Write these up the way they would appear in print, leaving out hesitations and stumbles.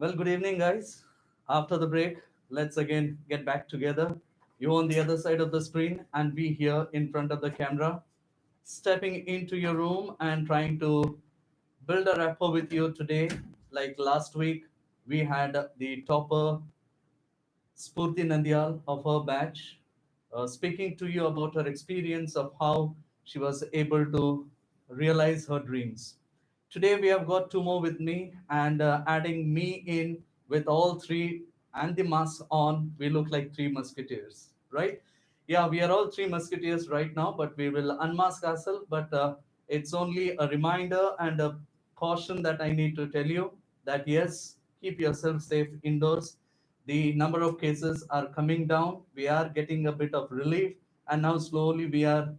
Well, good evening, guys. After the break, let's again get back together. You on the other side of the screen, and we here in front of the camera, stepping into your room and trying to build a rapport with you today. Like last week, we had the topper Spurti Nandyal of her batch, speaking to you about her experience of how she was able to realize her dreams. Today we have got two more with me, and adding me in with all three and the mask on, we look like three musketeers, right? Yeah, we are all three musketeers right now, but we will unmask ourselves. But it's only a reminder and a caution that I need to tell you that yes, keep yourself safe indoors. The number of cases are coming down. We are getting a bit of relief, and now slowly we are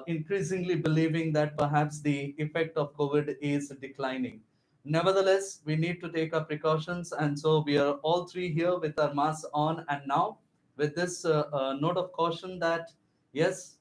increasingly believing that perhaps the effect of COVID is declining. Nevertheless, we need to take our precautions, and so we are all three here with our masks on. And now, with this note of caution that yes,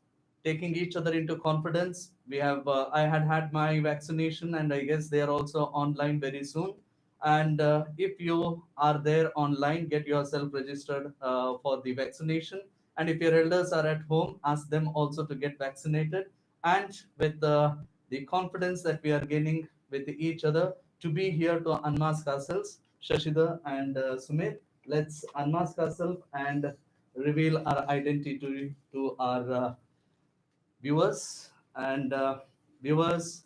taking each other into confidence, we have. I had my vaccination, and I guess they are also online very soon. And if you are there online, get yourself registered for the vaccination. And if your elders are at home, ask them also to get vaccinated. And with the confidence that we are gaining with each other to be here to unmask ourselves, Shashidar and Sumit, let's unmask ourselves and reveal our identity to our viewers. And viewers,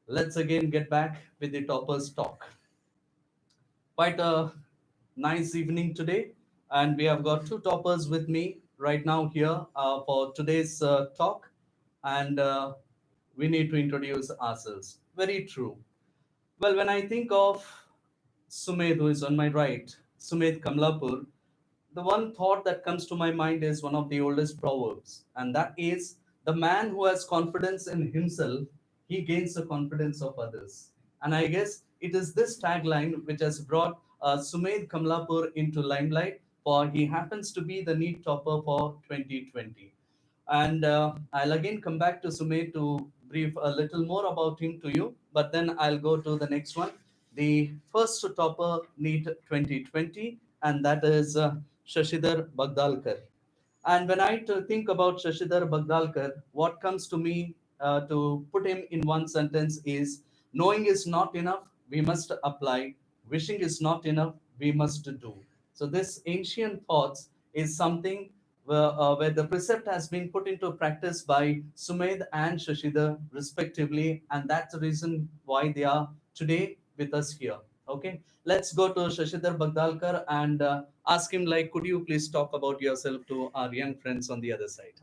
let's again get back with the toppers talk. Quite a nice evening today, and we have got two toppers with me right now here for today's talk, and we need to introduce ourselves. Very true. Well, when I think of Sumit, who is on my right, Sumit Kamlapur, the one thought that comes to my mind is one of the oldest proverbs, and that is the man who has confidence in himself, he gains the confidence of others. And I guess it is this tagline which has brought Sumit Kamlapur into limelight, for he happens to be the Neet topper for 2020. And I'll again come back to Sumit to brief a little more about him to you, but then I'll go to the next one. The first topper Neet 2020, and that is Shashidar Bagdalkar. And when I think about Shashidar Bagdalkar, what comes to me to put him in one sentence is knowing is not enough, we must apply. Wishing is not enough, we must do. So, this ancient thoughts is something where the precept has been put into practice by Sumedh and Shashidar respectively, and that's the reason why they are today with us here. Okay, let's go to Shashidar Bagdalkar and ask him like, could you please talk about yourself to our young friends on the other side?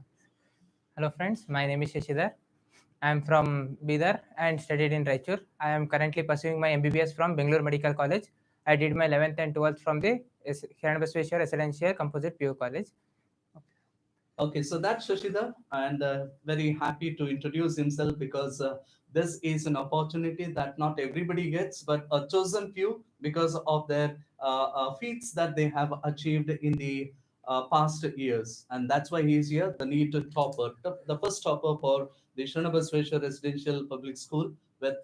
Hello friends, my name is Shashidar. I am from Bidar and studied in Raichur. I am currently pursuing my MBBS from Bangalore Medical College. I did my 11th and 12th from the Hiranbasweshwar Residential Composite PU College. Okay, so that's Shashida, and very happy to introduce himself because this is an opportunity that not everybody gets, but a chosen few because of their feats that they have achieved in the past years. And that's why he's here, the NEET topper, the first topper for the Srinivasweshwar Residential Public School with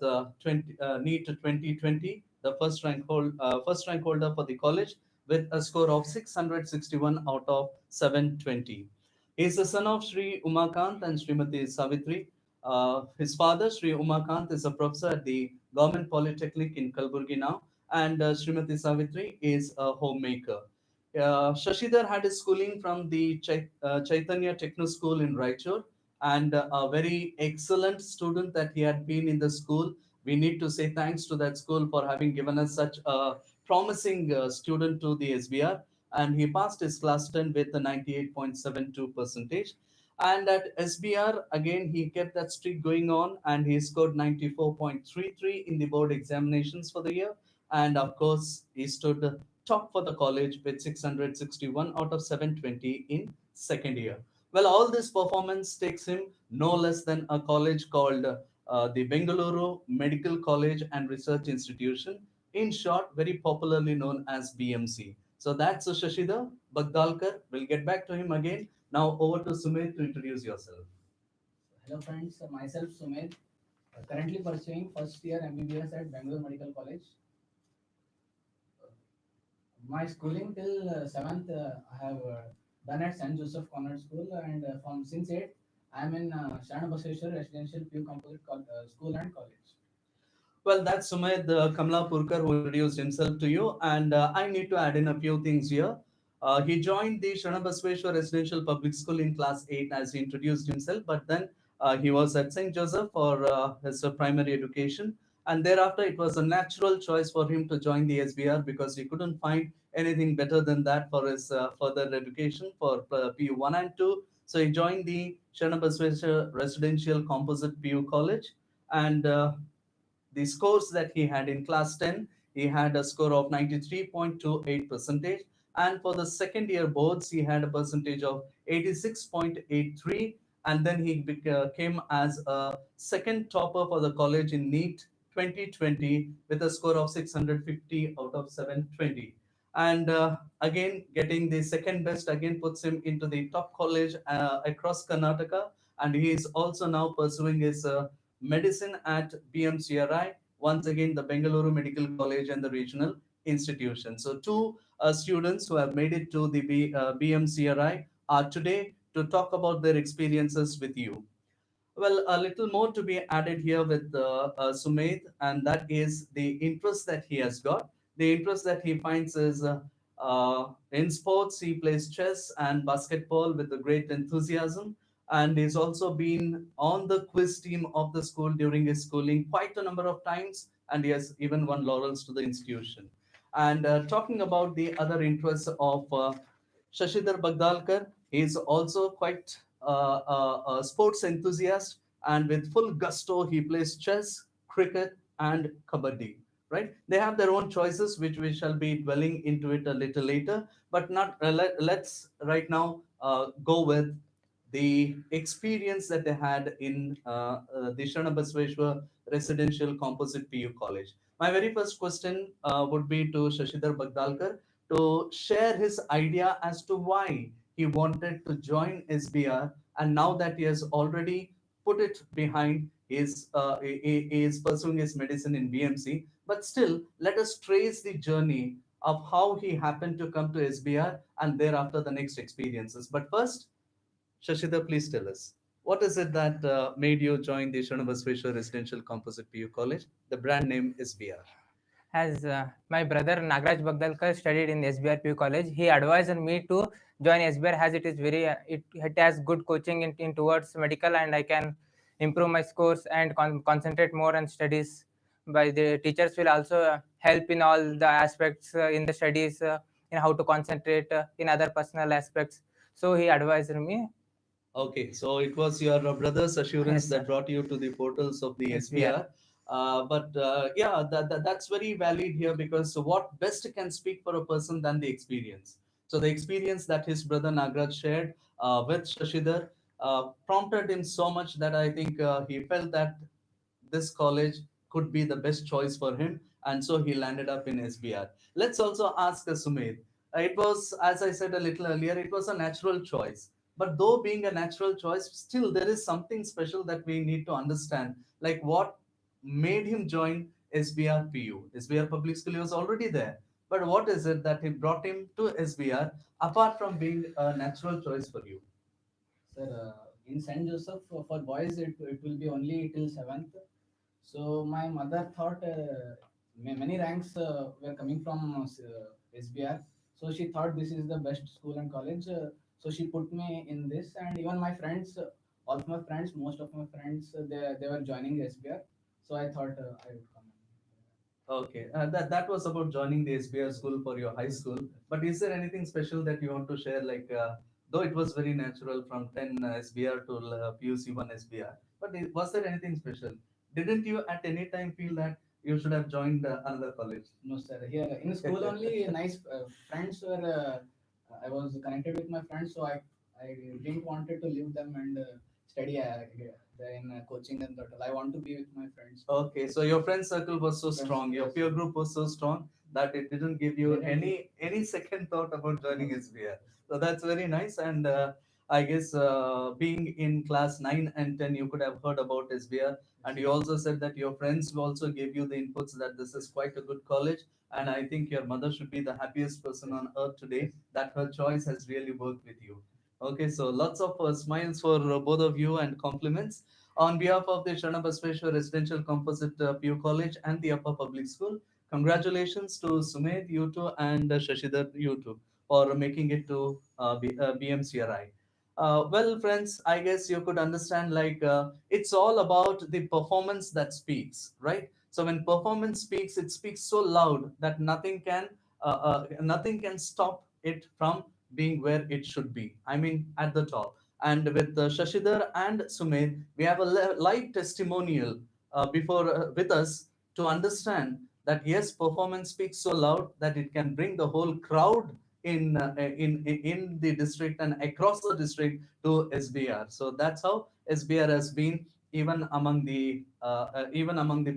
NEET 2020, the first rank holder for the college with a score of 661 out of 720. He is the son of Sri Umakant and Srimati Savitri. His father, Sri Umakant, is a professor at the Government Polytechnic in Kalburgi now, and Srimati Savitri is a homemaker. Shashidhar had his schooling from the Chaitanya Techno School in Raichur, and a very excellent student that he had been in the school. We need to say thanks to that school for having given us such a promising student to the SBR, and he passed his class 10 with a 98.72 percentage. And at SBR, again, he kept that streak going on and he scored 94.33 in the board examinations for the year. And of course, he stood top for the college with 661 out of 720 in second year. Well, all this performance takes him no less than a college called the Bengaluru Medical College and Research Institution, in short, very popularly known as BMC. So that's Shashida Bagdalkar. We'll get back to him again. Now over to Sumit to introduce yourself. Hello friends, myself Sumit, currently pursuing first year MBBS at Bangalore Medical College. My schooling till seventh, I have done at Saint Joseph Convent School, and from since eight, I am in Sharna Baseshwar Residential Pew Composite School and College. Well, that's Sumit Kamlapurkar who introduced himself to you, and I need to add in a few things here. He joined the Shanabasweshwar Residential Public School in class 8 as he introduced himself, but then he was at St. Joseph for his primary education, and thereafter it was a natural choice for him to join the SBR because he couldn't find anything better than that for his further education for PU 1 and 2. So he joined the Shanabasweshwar Residential Composite PU College, and the scores that he had in class 10, he had a score of 93.28 percentage, and for the second year boards he had a percentage of 86.83, and then he came as a second topper for the college in Neet 2020 with a score of 650 out of 720. And again, getting the second best again puts him into the top college across Karnataka, and he is also now pursuing his medicine at BMCRI, once again the Bengaluru Medical College and the regional institution. So two students who have made it to the BMCRI are today to talk about their experiences with you. Well, a little more to be added here with Sumit, and that is the interest that he has got. The interest that he finds is in sports. He plays chess and basketball with a great enthusiasm, and he's also been on the quiz team of the school during his schooling quite a number of times, and he has even won laurels to the institution. And talking about the other interests of Shashidar Bagdalkar, he is also quite a sports enthusiast, and with full gusto, he plays chess, cricket, and kabaddi. Right? They have their own choices, which we shall be dwelling into it a little later. But not let's right now go with the experience that they had in the Shanabasweshwar Residential Composite PU College. My very first question would be to Shashidhar Bagdalkar to share his idea as to why he wanted to join SBR, and now that he has already put it behind, he is pursuing his medicine in BMC. But still, let us trace the journey of how he happened to come to SBR and thereafter the next experiences. But first, Shashida, please tell us. What is it that made you join the Shanabasweshwar Residential Composite PU College? The brand name is BR. As my brother Nagraj Bagdalkar studied in SBR College, he advised me to join SBR as it is very it has good coaching in towards medical, and I can improve my scores and concentrate more on studies. By the teachers will also help in all the aspects in the studies, in how to concentrate in other personal aspects. So he advised me. Okay, so it was your brother's assurance Yes, that sir. brought you to the portals of the SBR. SBR. But yeah, that's very valid here because what best can speak for a person than the experience? So the experience that his brother Nagraj shared with Shashidhar prompted him so much that I think he felt that this college could be the best choice for him, and so he landed up in SBR. Let's also ask Sumit. It was, as I said a little earlier, it was a natural choice. But though being a natural choice, still there is something special that we need to understand. Like what made him join SBR PU? SBR Public School was already there. But what is it that he brought him to SBR apart from being a natural choice for you? Sir, in Saint Joseph for boys it will be only till seventh. So my mother thought many ranks were coming from SBR. So she thought this is the best school and college. So she put me in this, and even my friends, all of my friends, most of my friends, they were joining SBR. So I thought I would come. Okay, that was about joining the SBR school for your high school. But is there anything special that you want to share? Like, though it was very natural from 10 SBR to PUC 1 SBR, but was there anything special? Didn't you at any time feel that you should have joined another college? No, sir. Here in school only nice friends were. I was connected with my friends, so I didn't wanted to leave them and study in coaching and that. I want to be with my friends. Okay, so your friend circle was so Friends, strong, your yes. peer group was so strong that it didn't give you Didn't any second thought about joining No, SBR. So that's very nice. And I guess being in class 9 and 10, you could have heard about SBR. And you also said that your friends also gave you the inputs that this is quite a good college. And I think your mother should be the happiest person on earth today that her choice has really worked with you. Okay, so lots of smiles for both of you and compliments. On behalf of the Sharnabasweshwar Residential Composite PU College and the Upper Public School, congratulations to Sumit, you two, and Shashidar, you two, for making it to BMCRI. Well, friends, I guess you could understand like it's all about the performance that speaks, right? So when performance speaks, it speaks so loud that nothing can stop it from being where it should be. I mean, at the top. And with Shashidhar and Sumit, we have a live testimonial before with us to understand that yes, performance speaks so loud that it can bring the whole crowd in the district and across the district to SBR. So that's how SBR has been even among the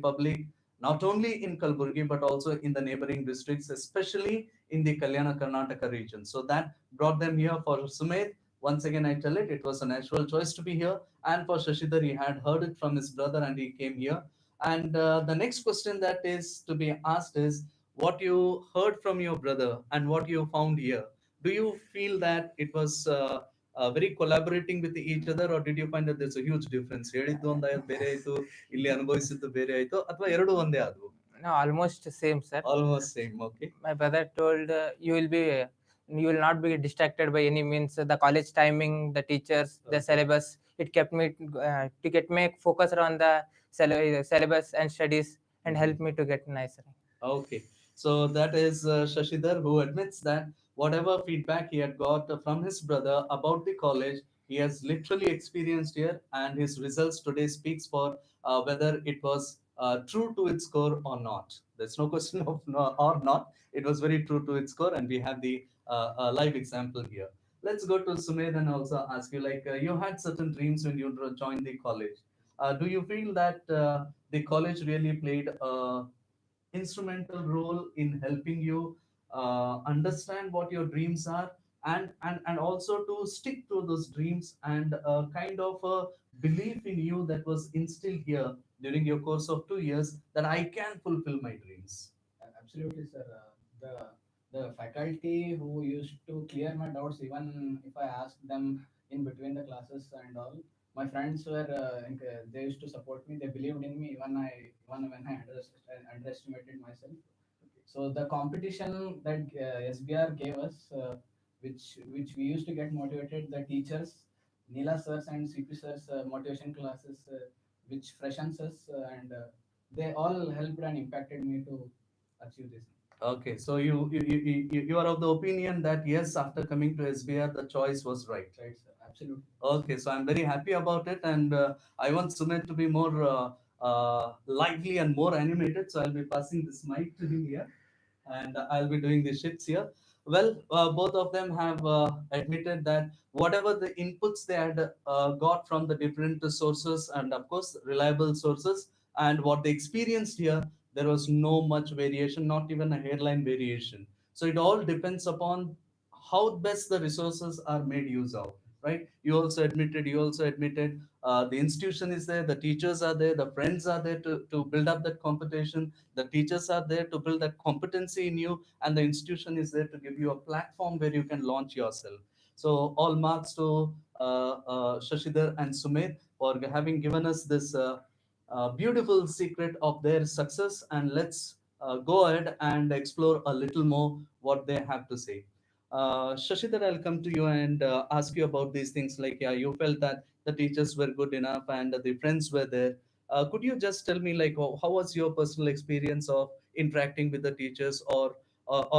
public, not only in Kalburgi but also in the neighboring districts, especially in the Kalyana Karnataka region. So that brought them here. For Sumit, once again I tell it, it was a natural choice to be here, and for Shashidhar, he had heard it from his brother and he came here. And the next question that is to be asked is what you heard from your brother and what you found here. Do you feel that it was very collaborating with each other, or did you find that there's a huge difference? ಹೇಳಿದ್ದು ಒಂದು ಬೇರೆ ಆಯ್ತು, ಇಲ್ಲಿ ಅನುಭವಿಸಿದ್ದು ಬೇರೆ ಆಯ್ತು, ಅಥವಾ ಎರಡು ಒಂದೇ ಆದವು? No, almost same, sir. Almost same. Okay. My brother told you will not be distracted by any means. The college timing, the teachers, the Okay. syllabus, it kept me to get me focused on the syllabus and studies and help me to get nice rank. Okay, so that is Shashidhar, who admits that whatever feedback he had got from his brother about the college, he has literally experienced here, and his results today speaks for whether it was true to its core or not. There's no question of no, or not. It was very true to its core, and we have the live example here. Let's go to Sumedh and also ask you, like, you had certain dreams when you joined the college. Do you feel that the college really played a instrumental role in helping you understand what your dreams are, and also to stick to those dreams, and kind of a belief in you that was instilled here during your course of 2 years, that I can fulfill my dreams? Absolutely, sir. The faculty who used to clear my doubts, even if I asked them in between the classes and all, my friends were they used to support me. They believed in me, even when I underestimated myself. So the competition that SBR gave us, which we used to get motivated, the teachers, Neela sirs and CP sirs motivation classes, which freshens us, and they all helped and impacted me to achieve this. Okay, so you are of the opinion that yes, after coming to SBR, the choice was right. Right, sir. Absolutely. Okay, so I'm very happy about it, and I want Sumit to be more lively and more animated. So I'll be passing this mic to him here, and I'll be doing the shifts here. Well, both of them have admitted that whatever the inputs they had got from the different sources, and of course reliable sources, and what they experienced here, there was no much variation, not even a hairline variation. So it all depends upon how best the resources are made use of, right? You also admitted the institution is there, the teachers are there, the friends are there to build up that competition, the teachers are there to build that competency in you, and the institution is there to give you a platform where you can launch yourself. So all marks to Shashidhar and Sumit for having given us this beautiful secret of their success, and let's go ahead and explore a little more what they have to say. Shashidhar, I'll come to you and ask you about these things. Like, yeah, you felt that the teachers were good enough and the friends were there. Could you just tell me, like, how was your personal experience of interacting with the teachers, or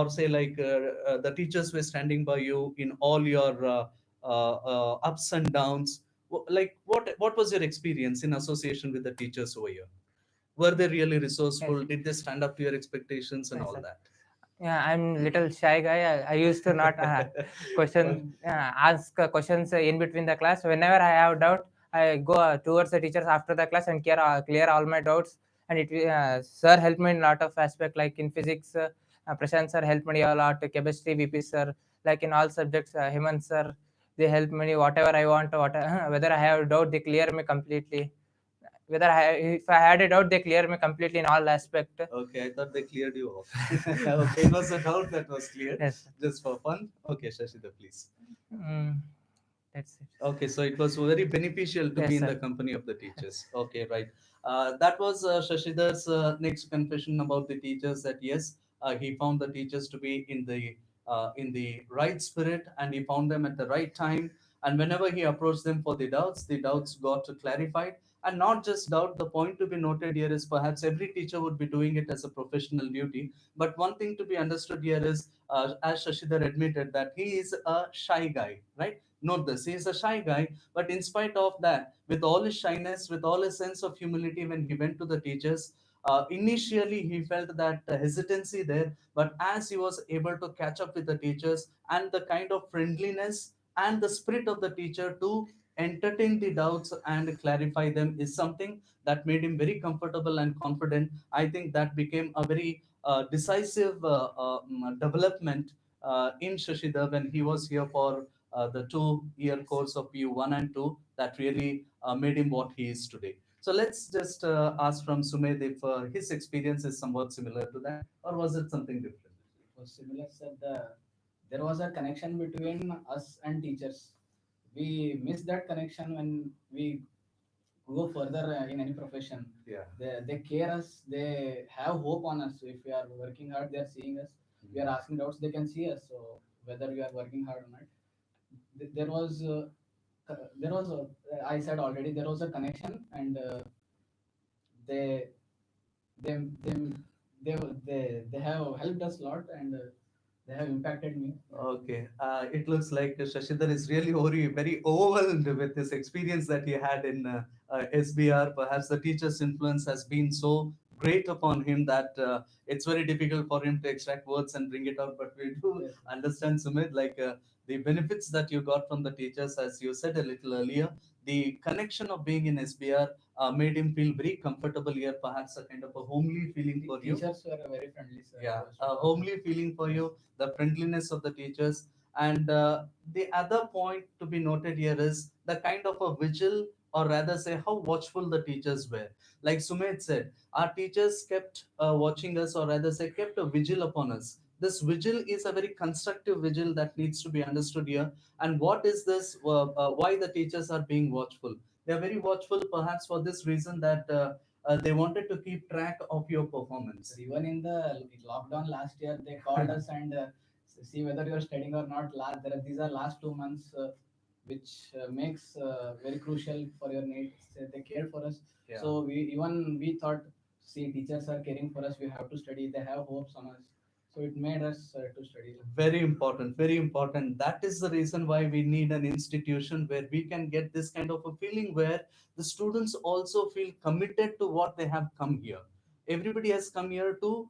say, like, the teachers were standing by you in all your ups and downs? Like, what was your experience in association with the teachers over here? Were they really Yes, resourceful? Did they stand up to your expectations and yes, all sir. that? Yeah, I'm little shy guy. I used to not ask questions in between the class. Whenever I have doubt, I go towards the teachers after the class and clear all my doubts. And sir helped me in a lot of aspect, like in physics, Prashant sir helped me a lot. Chemistry, VP sir, like in all subjects, Hemant sir. They help me whatever I want, whether I have doubt, they clear me completely. If I had a doubt, they clear me completely in all aspect. Okay, I thought they cleared you off. Okay, it was a doubt that was cleared Yes. just for fun. Okay, Shashida, please. Mm, that's it. Okay, so it was very beneficial to be Yes, in the sir. company of the teachers. Okay, right. That was Shashidar's next confession about the teachers. That yes, he found the teachers to be in the right spirit, and he found them at the right time. And whenever he approached them for the doubts got clarified. And not just doubt. The point to be noted here is perhaps every teacher would be doing it as a professional duty. But one thing to be understood here is, as Shashidar admitted, that he is a shy guy, right? Note this, he is a shy guy, but in spite of that, with all his shyness, with all his sense of humility, when he went to the teachers, initially he felt that hesitancy there, but as he was able to catch up with the teachers and the kind of friendliness and the spirit of the teacher to entertain the doubts and clarify them is something that made him very comfortable and confident. I think that became a very decisive development in Shashida when he was here for the 2 year course of PU1 and 2 that really made him what he is today. So let's just ask from Sumit if his experience is somewhat similar to that, or was it something different? It was similar, sir. There was a connection between us and teachers. We miss that connection when we go further in any profession. Yeah. They care us. They have hope on us. If we are working hard, they are seeing us. We are asking doubts, they can see us. So whether we are working hard or not, there was I said already, there was a connection, and they they they they have helped us a lot, and they have impacted me. Okay, it looks like Shashidhar is really very overwhelmed with this experience that he had in SBR. Perhaps the teacher's influence has been so great upon him that it's very difficult for him to extract words and bring it out. But we do Yes. understand, Sumit, like the benefits that you got from the teachers, as you said a little earlier, the connection of being in SBR made him feel very comfortable here, perhaps a kind of a homely feeling for you. Teachers were very friendly, sir. Yeah, Those a homely feeling for you, the friendliness of the teachers. And the other point to be noted here is the kind of a vigil, or rather say how watchful the teachers were. Like Sumit said, our teachers kept watching us, or rather say kept a vigil upon us. This vigil is a very constructive vigil that needs to be understood here. And what is this? Why the teachers are being watchful? They are very watchful, perhaps for this reason that they wanted to keep track of your performance. Even in the lockdown last year, they called us and see whether you are studying or not. These are last 2 months, which makes very crucial for your needs. They cared for us. Yeah. So we thought, see, teachers are caring for us. We have to study. They have hopes on us. So it made us to study. Very important, very important. That is the reason why we need an institution where we can get this kind of a feeling where the students also feel committed to what they have come here. Everybody has come here to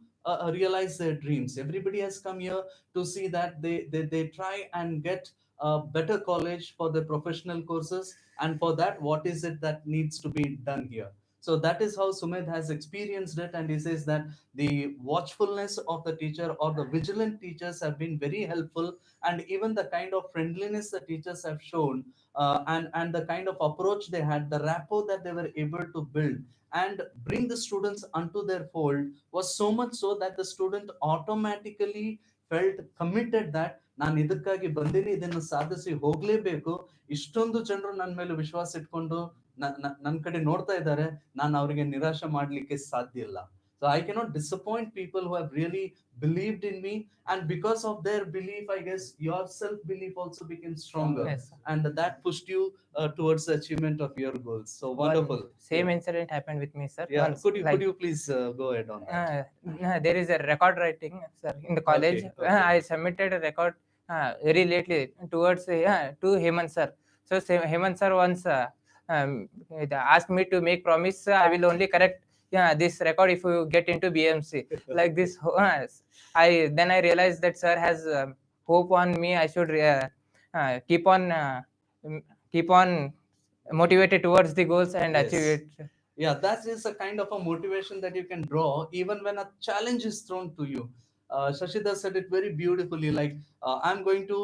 realize their dreams. Everybody has come here to see that they try and get a better college for their professional courses. And for that, what is it that needs to be done here? So that is how Sumit has experienced it. And he says that the watchfulness of the teacher or the vigilant teachers have been very helpful, and even the kind of friendliness the teachers have shown, and the kind of approach they had, the rapport that they were able to build and bring the students unto their fold was so much so that the student automatically felt committed that ನಾನು ಇದಕ್ಕಾಗಿ ಬಂದೀನಿ, ಇದನ್ನು ಸಾಧಿಸಿ ಹೋಗ್ಲೇಬೇಕು. ಇಷ್ಟೊಂದು ಜನರು ನನ್ನ ಮೇಲೆ ವಿಶ್ವಾಸ ಇಟ್ಕೊಂಡು ನನ್ನ ಕಡೆ ನೋಡ್ತಾ ಇದ್ದಾರೆ, ನಾನು ಅವರಿಗೆ ನಿರಾಶೆ ಮಾಡ್ಲಿಕ್ಕೆ ಸಾಧ್ಯ ಇಲ್ಲ. So I cannot disappoint people who have really believed in me, and because of their belief, I guess your self belief also became stronger, Yes. and that pushed you towards the achievement of your goals. So wonderful. Same Yeah. incident happened with me, sir. Yeah. Once, Could you please go ahead on that? there is a record writing, sir, in the college. Okay, okay. I submitted a record very lately towards to Hemant sir. So Hemant sir once asked me to make promise. I will only correct this record if you get into BMC. Like this, I realized that sir has hope on me. I should keep on keep on motivated towards the goals and Yes. achieve it. Yeah, that is a kind of a motivation that you can draw even when a challenge is thrown to you. Shashida said it very beautifully, like I'm going to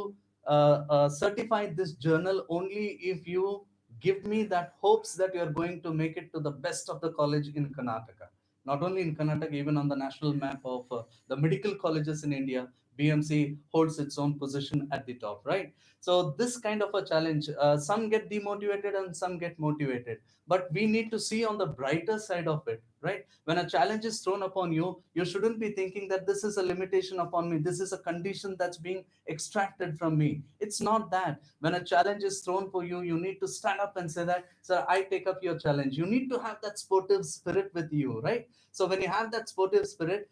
certify this journal only if you give me that hopes that you are going to make it to the best of the college in Karnataka. Not only in Karnataka, even on the national map of the medical colleges in India, BMC holds its own position at the top, right? So this kind of a challenge, some get demotivated and some get motivated, but we need to see on the brighter side of it, right? When a challenge is thrown upon you, you shouldn't be thinking that this is a limitation upon me, this is a condition that's being extracted from me. It's not that. When a challenge is thrown for you, you need to stand up and say that, sir, I take up your challenge. You need to have that sportive spirit with you, right? So when you have that sportive spirit,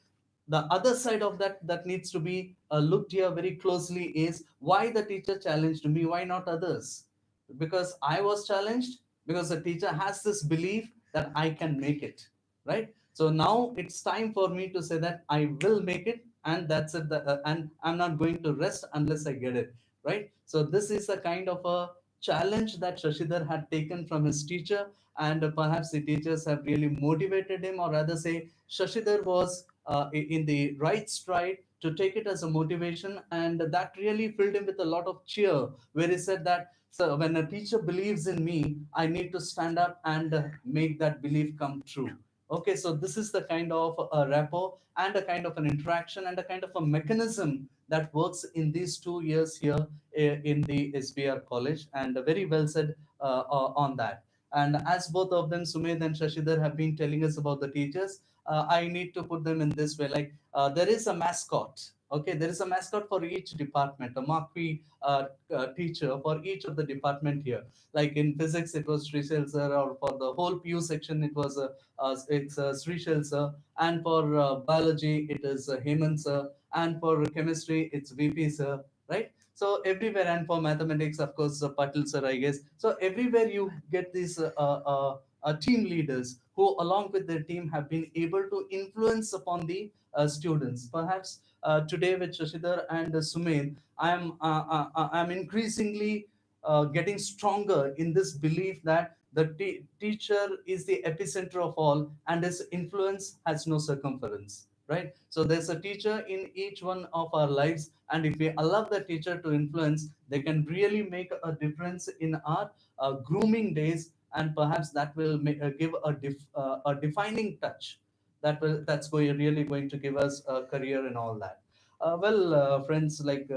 the other side of that needs to be looked here very closely is why the teacher challenged me, why not others? Because I was challenged, because the teacher has this belief that I can make it, right? So now it's time for me to say that I will make it, and that's it, and I'm not going to rest unless I get it, right? So this is a kind of a challenge that Shashidhar had taken from his teacher, and perhaps the teachers have really motivated him, or rather say Shashidhar was in the right stride to take it as a motivation, and that really filled him with a lot of cheer, where he said that, so when a teacher believes in me, I need to stand up and make that belief come true. Okay, so this is the kind of a rapport and a kind of an interaction and a kind of a mechanism that works in these 2 years here in the SBR college, and very well said on that. And as both of them, Sumit and Shashidhar, have been telling us about the teachers, I need to put them in this way. Like there is a mascot. Okay, there is a mascot for each department, a marquee teacher for each of the department here. Like in physics, it was Srishel sir, or for the whole PU section, it was it's Srishel sir, and for biology, it is Hemant sir, and for chemistry, it's VP sir, right? So everywhere, and for mathematics, of course, Patil sir, I guess. So everywhere you get these team leaders who, along with their team, have been able to influence upon the students. Perhaps today with Shashidhar and Sumit, I'm increasingly getting stronger in this belief that the teacher is the epicenter of all, and his influence has no circumference. Right? So there's a teacher in each one of our lives, and if we allow the teacher to influence, they can really make a difference in our grooming days, and perhaps that will give a defining touch that's really going to give us a career and all that. Friends, like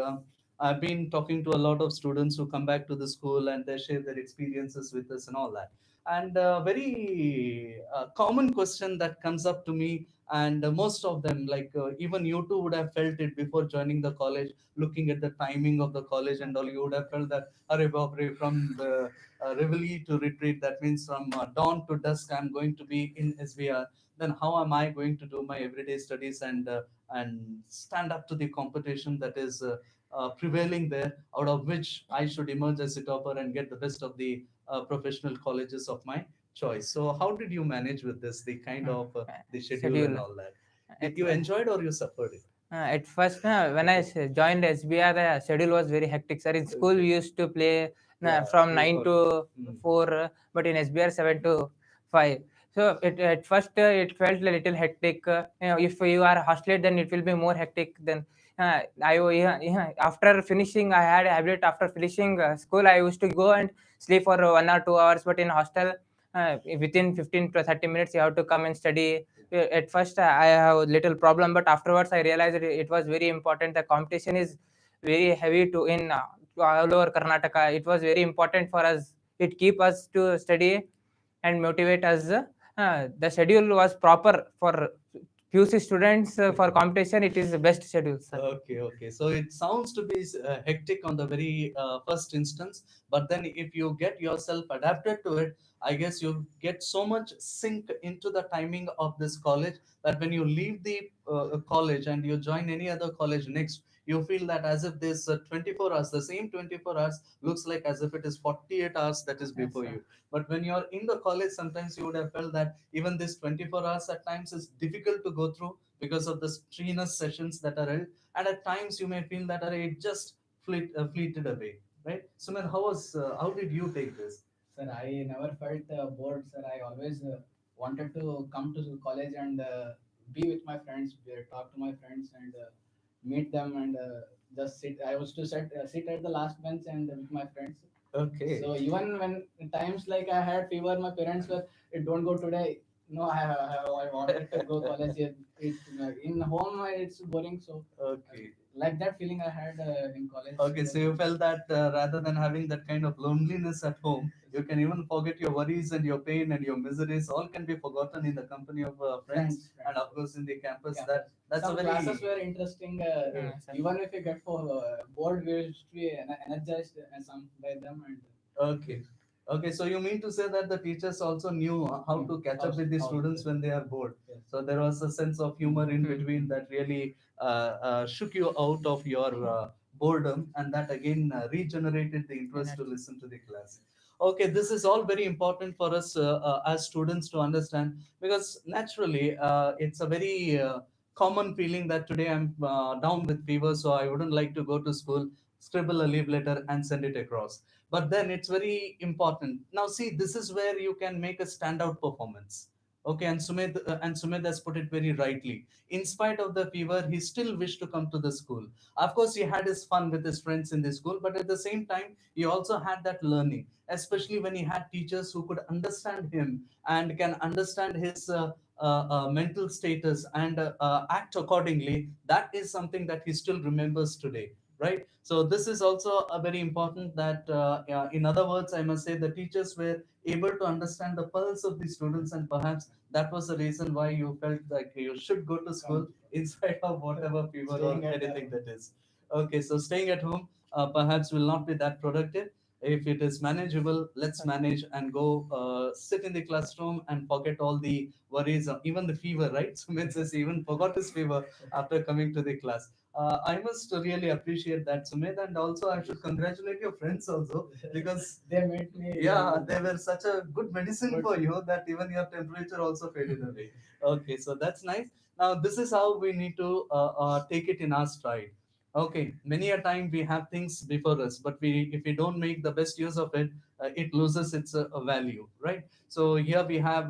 I've been talking to a lot of students who come back to the school and they share their experiences with us and all that. And very common question that comes up to me, and most of them, like even you too would have felt it before joining the college, looking at the timing of the college and all, you would have felt that, Arre Bapre, from the reveille to retreat, that means from dawn to dusk, I'm going to be in SVR. Then how am I going to do my everyday studies and stand up to the competition that is prevailing there, out of which I should emerge as a topper and get the best of the professional colleges of my choice. So how did you manage with this, the kind of the schedule and Schedule. all that? Did At, you enjoy it or you suffered it? at first, when I joined SBR, the schedule was very hectic. Sir, in school we Okay. used to play Yeah, from we 9 got it. to Mm. 4, but in SBR 7 to 5. So at first it felt a little hectic. If you are hostled, then it will be more hectic. Then after finishing, I had a habit after finishing school, I used to go and sleep for 1 or 2 hours. But in hostel, within 15 to 30 minutes, you have to come and study. At first I have a little problem, but afterwards I realized that it was very important. The competition is very heavy to in all over Karnataka. It was very important for us. It keep us to study and motivate us. The schedule was proper for QC students. For competition, it is the best schedule, sir. Okay, okay. So it sounds to be hectic on the very first instance, but then if you get yourself adapted to it, I guess you get so much sync into the timing of this college that when you leave the college and you join any other college next, you feel that as if this 24 hours, the same 24 hours looks like as if it is 48 hours that is Yes, before sir. you. But when you're in the college, sometimes you would have felt that even this 24 hours at times is difficult to go through because of the strenuous sessions that are held, and at times you may feel that it just fleeted away, right? Sumit, how did you take this? Sir, I never felt bored, sir. I always wanted to come to college and be with my friends, talk to my friends, and meet them, and just sit. I used to sit at the last bench and with my friends. Okay. So even when times like I had fever, my parents were, don't go today. No, I wanted to go college. In home it's boring. So Okay. like that feeling I had in college. Okay, so you felt that rather than having that kind of loneliness at home, you can even forget your worries and your pain and your miseries. All can be forgotten in the company of friends, and of course in the campus. That's a Some very classes were interesting. Sir. Even if you get for bored, we used to be energized some by them and okay. Okay, so you mean to say that the teachers also knew how to catch up with the students when they are bored. yes. So there was a sense of humor in Hmm. between that really shook you out of your boredom, and that again regenerated the interest to Energy. listen to the class. Okay, this is all very important for us as students to understand, because naturally it's a very common feeling that today I'm down with fever, so I wouldn't like to go to school, scribble a leave letter and send it across. But then it's very important. Now see, this is where you can make a standout performance. Okay, and Sumit has put it very rightly. In spite of the fever, he still wished to come to the school. Of course, he had his fun with his friends in the school, but at the same time, he also had that learning, especially when he had teachers who could understand him and can understand his mental status and act accordingly. That is something that he still remembers today, right? So this is also a very important that in other words, I must say the teachers were able to understand the pulse of the students, and perhaps that was the reason why you felt like you should go to school in spite of whatever fever or Staying at anything home. that is. Okay, so staying at home perhaps will not be that productive. If it is manageable, let's manage and go sit in the classroom and forget all the worries, even the fever, right? Sumit says he even forgot his fever after coming to the class. I must really appreciate that, Sumit, and also I should congratulate your friends also, because They made me yeah, they were such a good medicine good. for you that even your temperature also faded away. Okay, so that's nice. Now this is how we need to take it in our stride. Okay, many a time we have things before us, but we if we don't make the best use of it, it loses its value, right? So here we have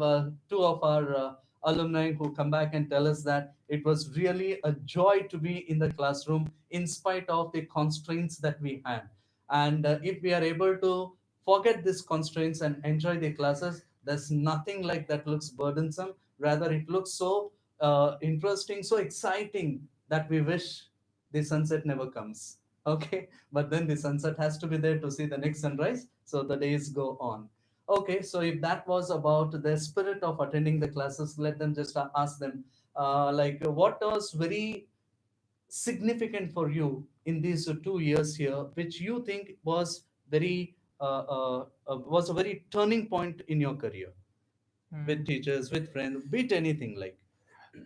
two of our alumni who come back and tell us that it was really a joy to be in the classroom in spite of the constraints that we had. And if we are able to forget these constraints and enjoy the classes, there's nothing like that looks burdensome. Rather, it looks so interesting, so exciting that we wish the sunset never comes. Okay, but then the sunset has to be there to see the next sunrise, so the days go on. Okay, so if that was about the spirit of attending the classes, let them just ask them, like, what was very significant for you in these 2 years here, which you think was a very turning point in your career, Hmm. with teachers, with friends, be it anything like.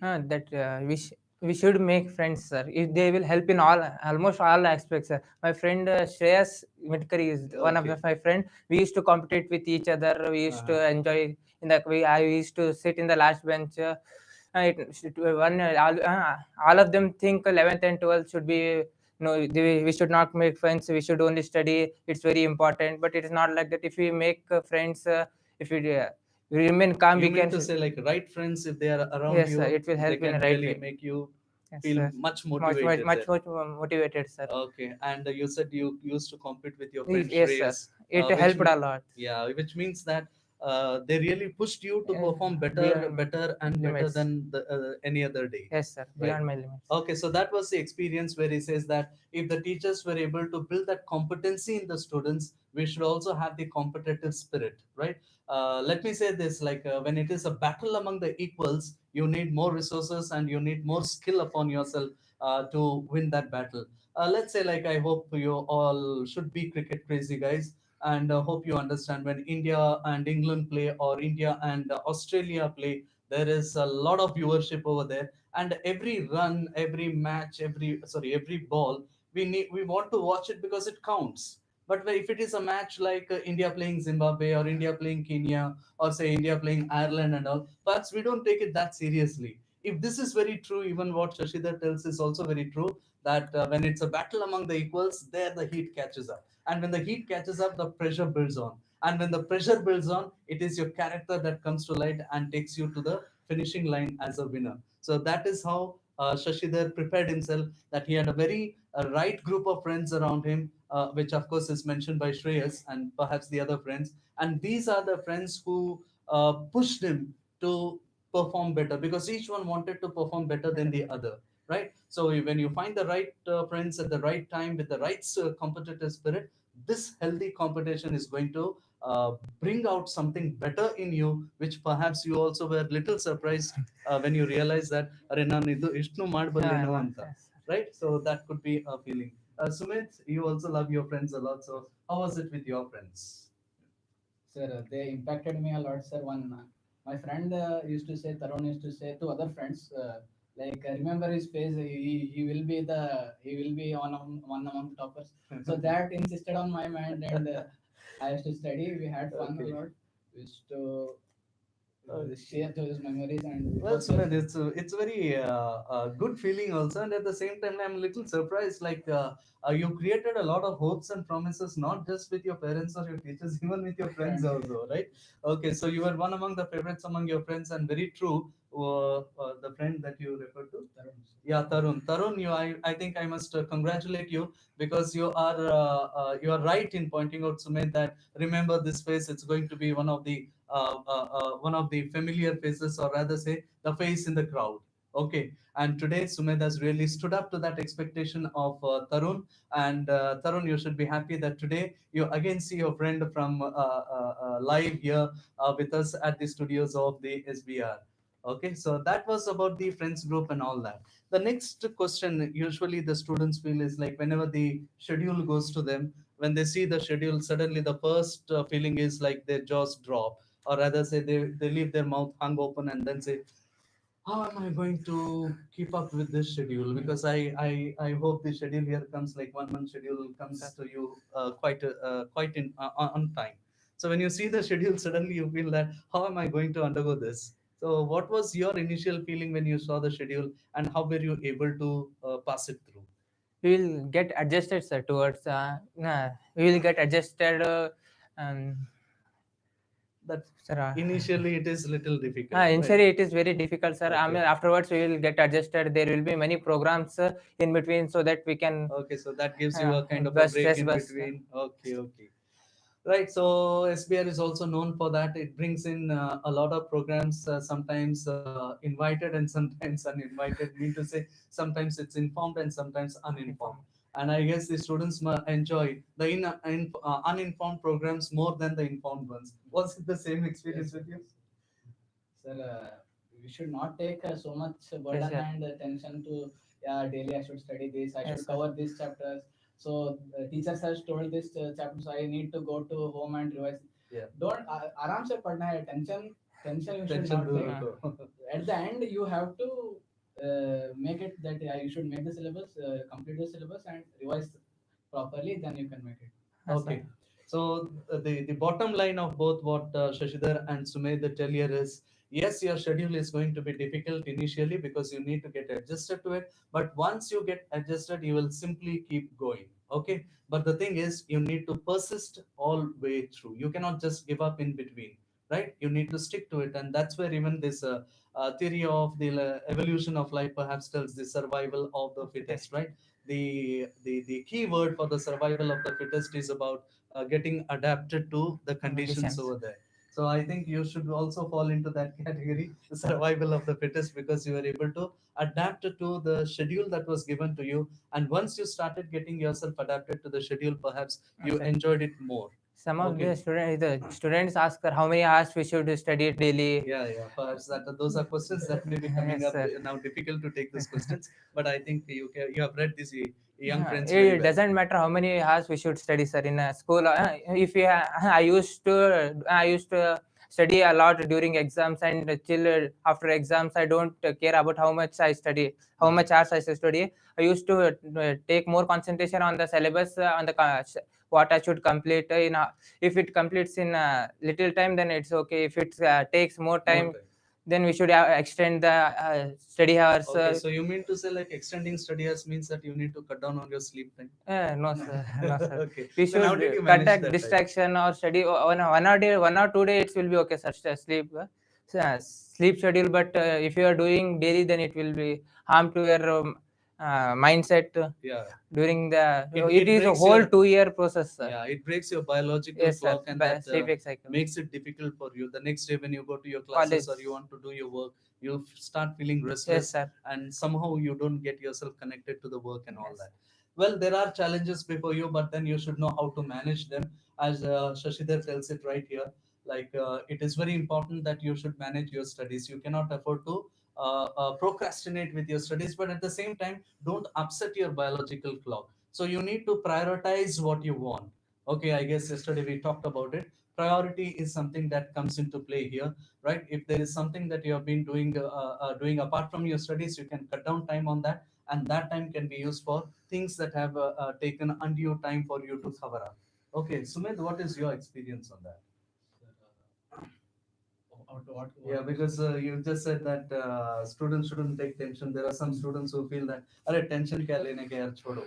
That we should make friends, sir. If they will help in all almost all aspects, sir. My friend Shreyas Midkari is one of Okay. my friend. We used to compete with each other. We used to Uh-huh. enjoy in the we I used to sit in the last bench. All of them think 11th and 12th should be no, we should not make friends. We should only study. It's very important, but it is not like that. If we make friends, if we remain calm, You we mean can. to say, like, right friends, if they are around Yes, sir. you, It will they help in can a right really way. make you Yes, feel sir. much Much, much, motivated much, there. much motivated, sir. Okay, and you said you used to compete with your friend Yes, sir. Shreyas, It which helped a lot. yeah, which means that they really pushed you to Uh, perform Beyond better and better limits. than any other day, Yes, sir. right? Beyond my limits. Okay, so that was the experience where he says that if the teachers were able to build that competency in the students, we should also have the competitive spirit, right? Let me say this, like, when it is a battle among the equals, you need more resources and you need more skill upon yourself to win that battle. Let's say, like, I hope you all should be cricket crazy guys, and hope you understand when India and England play, or India and Australia play, there is a lot of viewership over there, and every run, every match, every ball, we want to watch it because it counts. But if it is a match like India playing Zimbabwe, or India playing Kenya, or say India playing Ireland and all, perhaps we don't take it that seriously. If this is very true, even what Shashidar tells is also very true, that when it's a battle among the equals, there the heat catches up. And when the heat catches up, the pressure builds on. And when the pressure builds on, it is your character that comes to light and takes you to the finishing line as a winner. So that is how Shashidar prepared himself, that he had a very right group of friends around him, which of course is mentioned by Shreyas and perhaps the other friends. And these are the friends who pushed him to perform better, because each one wanted to perform better than the other, right? So when you find the right friends at the right time with the right competitive spirit, this healthy competition is going to bring out something better in you, which perhaps you also were little surprised when you realize that ಅರೆ ನಾನು ಇದು ಇಷ್ಟನ್ನು ಮಾಡಬಲ್ಲೆನೋ ಅಂತ, Yes. right? So that could be a feeling. Sumit, you also love your friends a lot, so how was it with your friends? Sir, they impacted me a lot, sir. One, my friend used to say, Tarun used to say to other friends, like remember his face. He will be one among the toppers. So that insisted on my mind, and I used to study. We had fun a Okay. lot. We used to Okay. share those memories, and it Well, was very Sumit, fun. it's very good feeling also, and at the same time, I'm a little surprised. Like you created a lot of hopes and promises, not just with your parents or your teachers, even with your friends Friends, also, right? Okay, so you were one among the favorites among your friends, and very true. The friend that you referred to, Tarun. yeah, Tarun. Tarun, I think I must congratulate you, because you are right in pointing out, Sumit, that remember this face. It's going to be one of the familiar faces, or rather say the face in the crowd. Okay, and today Sumit has really stood up to that expectation of Tarun, and Tarun, you should be happy that today you again see your friend from live here with us at the studios of the SBR. Okay, so that was about the friends group and all that. The next question usually the students feel is like, whenever the schedule goes to them, when they see the schedule, suddenly the first feeling is like their jaws drop, or rather say they leave their mouth hung open and then say, how am I going to keep up with this schedule? Because I hope the schedule here comes like 1 month schedule Sir. comes to you quite in on time. So when you see the schedule, suddenly you feel that, how am I going to undergo this? So what was your initial feeling when you saw the schedule, and how were you able to pass it through? We will get adjusted, sir, towards we will get adjusted um, That sir. initially it is little difficult, right? Initially, it is very difficult, sir. I Okay. mean, afterwards, we will get adjusted. There will be many programs in between, so that we can Okay, so that gives you a kind of a bust break stress in bust. between. Okay, okay. Right, so SBR is also known for that. It brings in a lot of programs, sometimes invited and sometimes uninvited. Mean to say, sometimes it's informed and sometimes uninformed. Informed. And I guess the students enjoy the uninformed programs more than the informed ones. Was it the same Yes, experience sir. with you? Sir, we should not take so much burden Pressure. and tension to, yeah, daily I should study this, I Yes, should sir. cover these chapters. So teachers has told this chapter, so I need to go to home and revise. Yeah. Don't आराम से पढ़ना है. Tension you should Tension not दूर take. रखो. At the end, you have to make it that you should make the syllabus, complete the syllabus, and revise properly. Then you can make it. Yes, sir. Okay. So the bottom line of both what Shashidhar and Sumedh tell here is, yes, your schedule is going to be difficult initially because you need to get adjusted to it. But once you get adjusted, you will simply keep going. Okay. But the thing is, you need to persist all way through. You cannot just give up in between, right? You need to stick to it, and that's where even this theory of the evolution of life perhaps tells the survival of the fittest, Fittest. right? The key word for the survival of the fittest is about getting adapted to the conditions Conditions. over there. So I think you should also fall into that category, the survival of the fittest, because you were able to adapt to the schedule that was given to you. And once you started getting yourself adapted to the schedule, perhaps you Yes, sir. enjoyed it more. Some of Okay. the students ask her how many hours we should study daily. Yeah, yeah. Perhaps that those are questions that may be coming Yes, up sir. now. Difficult to take those questions, but I think you have read these young friends very It well. doesn't matter how many hours we should study, sir. In a school, if we, I used to study a lot during exams, and till after exams, I don't care about how much I study, how much hours I should study. I used to take more concentration on the syllabus, on the what I should complete. If it completes in little time, then it's okay. If it takes more More time, time. then we should extend the study hours. Okay, so you mean to say like extending study hours means that you need to cut down on your sleep time? No, sir. No, sir. Okay, We then how should did you cut manage that that time? distraction or study 1 or 2 days. It will be okay, sir. Sleep. sleep schedule, but if you are doing daily, then it will be harm to your mindset Yeah. during the It it is a breaks whole your 2 year process, sir. Yeah, it breaks your biological Yes, sir. clock, and that Sleep wake cycle. makes it difficult for you. The next day, when you go to your College. classes or you want to do your work, you start feeling Yes, restless, sir. and somehow you don't get yourself connected to the work and all Yes. that. Well, there are challenges before you, but then you should know how to manage them. As Shashidar tells it right here, like it is very important that you should manage your studies. You cannot afford to procrastinate with your studies, but at the same time, don't upset your biological clock. So you need to prioritize what you want. Okay, I guess yesterday we talked about it. Priority is something that comes into play here, right? If there is something that you have been doing apart from your studies, you can cut down time on that, and that time can be used for things that have taken undue time for you to cover up. Okay, Sumit, what is your experience on that? Yeah, because you just said that students shouldn't take tension. There are some students who feel that, अरे tension क्या लेने का यार छोड़ो,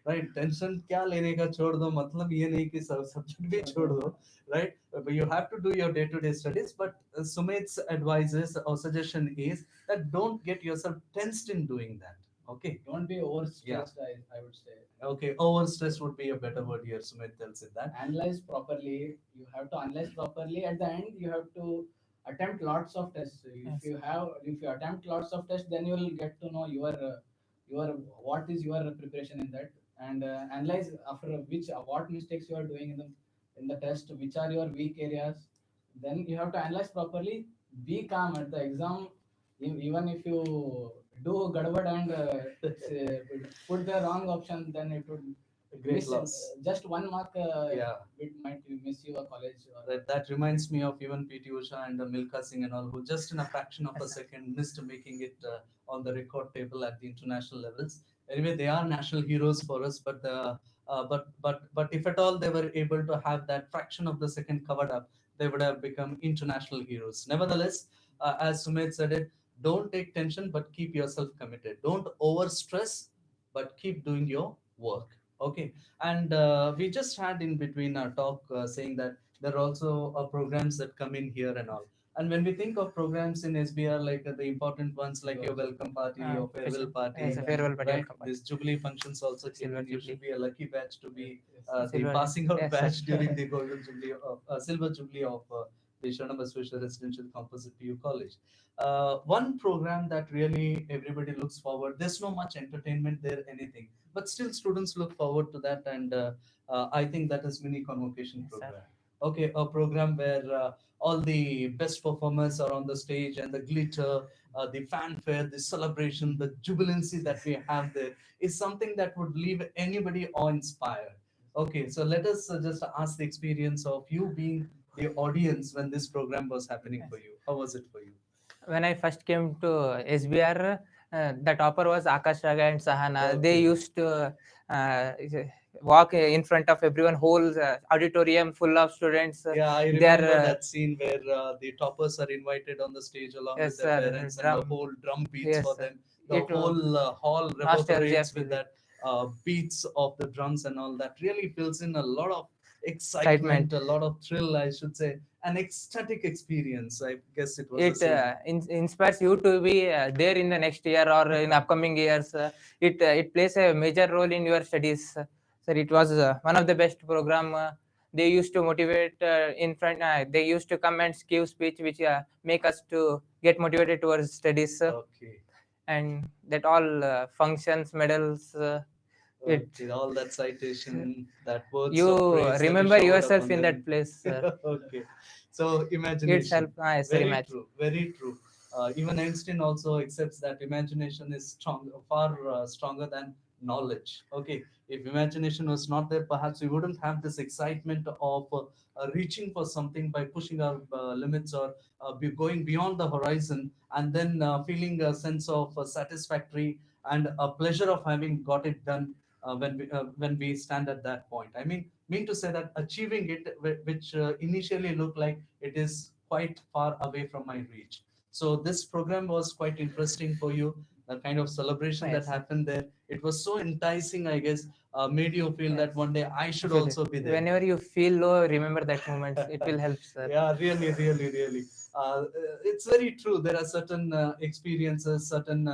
right? Tension क्या लेने का छोड़ दो, मतलब ये नहीं कि सब सब्जेक्ट भी छोड़ दो, right? But you have to do your day-to-day studies. But Sumit's advices or suggestion is that don't get yourself tensed in doing that. Okay. Don't be Yeah. overstressed, I would say. Okay, overstress would be a better word here. Sumit tells it that. Analyze properly. You have to analyze properly. At the end, you have to attempt lots of tests. Yes. If you attempt lots of tests, then you will get to know your what is your preparation in that, and analyze after which what mistakes you are doing in the test, which are your weak areas. Then you have to analyze properly. Be calm at the exam. Even if you do gadbad and put the wrong option, then it would Great miss loss. just 1 mark. Yeah. It might miss you a college. That reminds me of even PT Usha and Milka Singh and all, who just in a fraction of a Yes, sir. second missed making it on the record table at the international levels. Anyway, they are national heroes for us, but if at all they were able to have that fraction of the second covered up, they would have become international heroes. Nevertheless, as Sumit said it, don't take tension, but keep yourself committed. Don't over stress, but keep doing your work. Okay, and we just had in between our talk saying that there are also programs that come in here and all. And when we think of programs in SBR, like the important ones, like your welcome party, your farewell party, Yes, a farewell party, right? welcome party. These jubilee functions also came Silver in. You jubilee. should be a lucky batch to be the Silver. passing out Yes, sir. batch during the golden jubilee of silver jubilee of the Shanabasweshwar Residential Composite PU College. One program that really everybody looks forward. There's no much entertainment there, anything, but still students look forward to that, and I think that is mini convocation Yes, sir. program. Okay, a program where all the best performers are on the stage, and the glitter, the fanfare, the celebration, the jubilancy that we have there is something that would leave anybody awe-inspired. Okay, so let us just ask the experience of you being the audience when this program was happening for you. How was it for you? When I first came to SBR, the topper was Akash Raga and Sahana. They Okay. used to uh, walk in front of everyone, whole auditorium full of students. Yeah, I They remember are, that scene where the toppers are invited on the stage along with yes, their sir, parents, and the drum. whole drum beats Yes, for sir. them. The It whole hall nostalgia reverberates with feeling, that beats of the drums and all. That really fills in a lot of excitement. excitement, a lot of thrill, I should say, an ecstatic experience. I guess it was the It same. inspires you to be there in the next year or in upcoming years. It plays a major role in your studies. Sir, it was one of the best program. They used to motivate in front. They used to come and give speech, which make us to get motivated towards studies. Okay. And that all functions, medals. It Okay, all that citation, that words you of praise that you remember showered yourself upon in that them. place. Okay, so It's help. imagination, Yes, sir, very imagine. true, very true. Even Einstein also accepts that imagination is strong, far stronger than knowledge. Okay, if imagination was not there, perhaps we wouldn't have this excitement of reaching for something by pushing our limits, or going beyond the horizon, and then feeling a sense of satisfactory and a pleasure of having got it done when we stand at that point. I mean to say that achieving it, which initially looked like it is quite far away from my reach. So this program was quite interesting for you. The kind of celebration that Yes, sir. happened there, it was so enticing. I guess made you feel that Yes. one day I should Absolutely. also be there. Whenever you feel low, remember that moment. It will help, sir. Yeah, really, really, really. It's very true. There are certain experiences, certain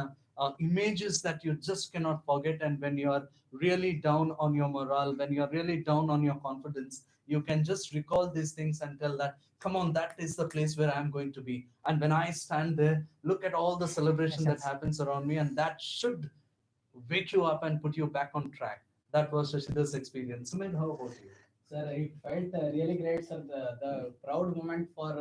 images that you just cannot forget. And when you are really down on your morale, when you are really down on your confidence, you can just recall these things and tell that, come on, that is the place where I'm going to be. And when I stand there, look at all the Yes, celebration that yes. happens around me, and that should wake you up and put you back on track. That was Shashidar's experience. Sumit, how about you? Sir, it felt really great, sir. The proud moment for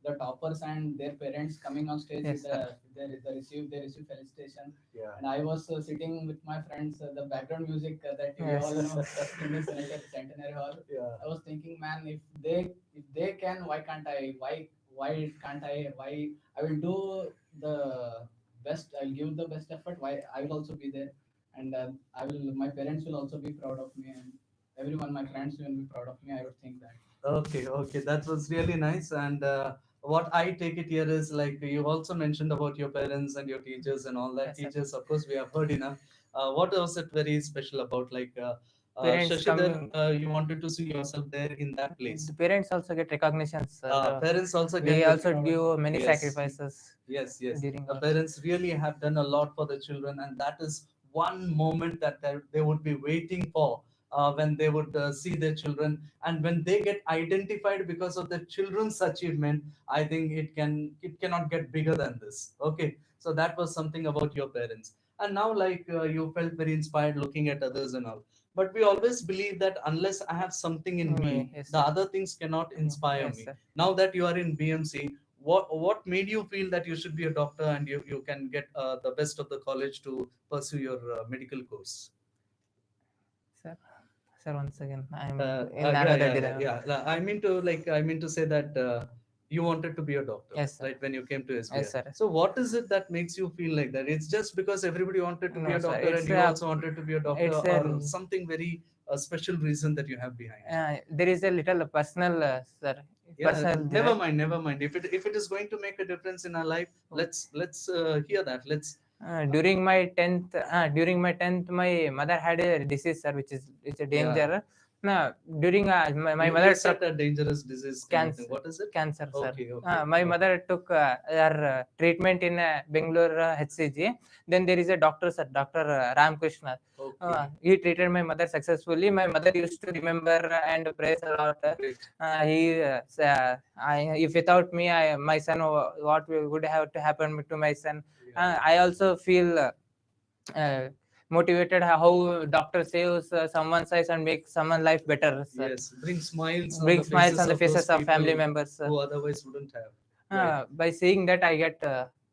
the toppers and their parents coming on stage with Yes, sir. they receive felicitation. Yeah. And I was sitting with my friends. The background music that we Yes, all yes. know in the centenary hall. Yeah. I was thinking, man, if they can, why can't I? Why can't I? Why I will do the best. I'll give the best effort. Why I will also be there, and I will. My parents will also be proud of me, and everyone, my friends will be proud of me. I would think that. Okay, okay, that was really nice. And what I take it here is like you also mentioned about your parents and your teachers and all that. Yes, sir. Teachers, of course, we have heard enough. What was it very special about? Like Parents Shashidar, coming, you wanted to see yourself there in that place. the parents also get recognitions, sir. Parents also We get the also do many yes. sacrifices Yes, yes. during The our. parents really have done a lot for the children, and that is one moment that they would be waiting for when they would see their children, and when they get identified because of the children's achievement. I think it cannot get bigger than this. Okay, so that was something about your parents, and now like you felt very inspired looking at others and all. But we always believe that unless I have something in me, Yes, the sir. other things cannot inspire Yes, me. sir. Now that you are in BMC, what made you feel that you should be a doctor and you can get the best of the college to pursue your medical course? Sir, sir, once again, I'm uh, in yeah, another yeah, yeah, dilemma. yeah. I mean to say that you wanted to be a doctor, Yes, sir. right, when you came to Yes, SBI. sir. So what is it that makes you feel like that? It's just because everybody wanted to be No, a sir. doctor and you also wanted to be a doctor, It's a or something very special reason that you have behind? there is a little personal, sir. Yeah, Personal never desire. mind, never mind. If it is going to make a difference in our life, let's hear that. Let's During my 10th, my mother had a disease, sir, which is it's a yeah. danger. No, during my You mother said took a dangerous disease kind of thing. cancer, What is it? cancer, sir. Okay, okay, My okay. mother took her treatment in Bangalore HCG. Then there is a doctor, sir, Doctor Ramkrishna. Okay, He treated my mother successfully. My mother used to remember and praise a lot. great. If without me, my son, what would have to happen to my son? Yeah. I also feel uh, motivated how doctor saves someone's eyes and makes someone's life better, sir. Yes, bring smiles on the Bring smiles faces on the of those faces of family people members. who otherwise wouldn't have. Right. By seeing that, I get.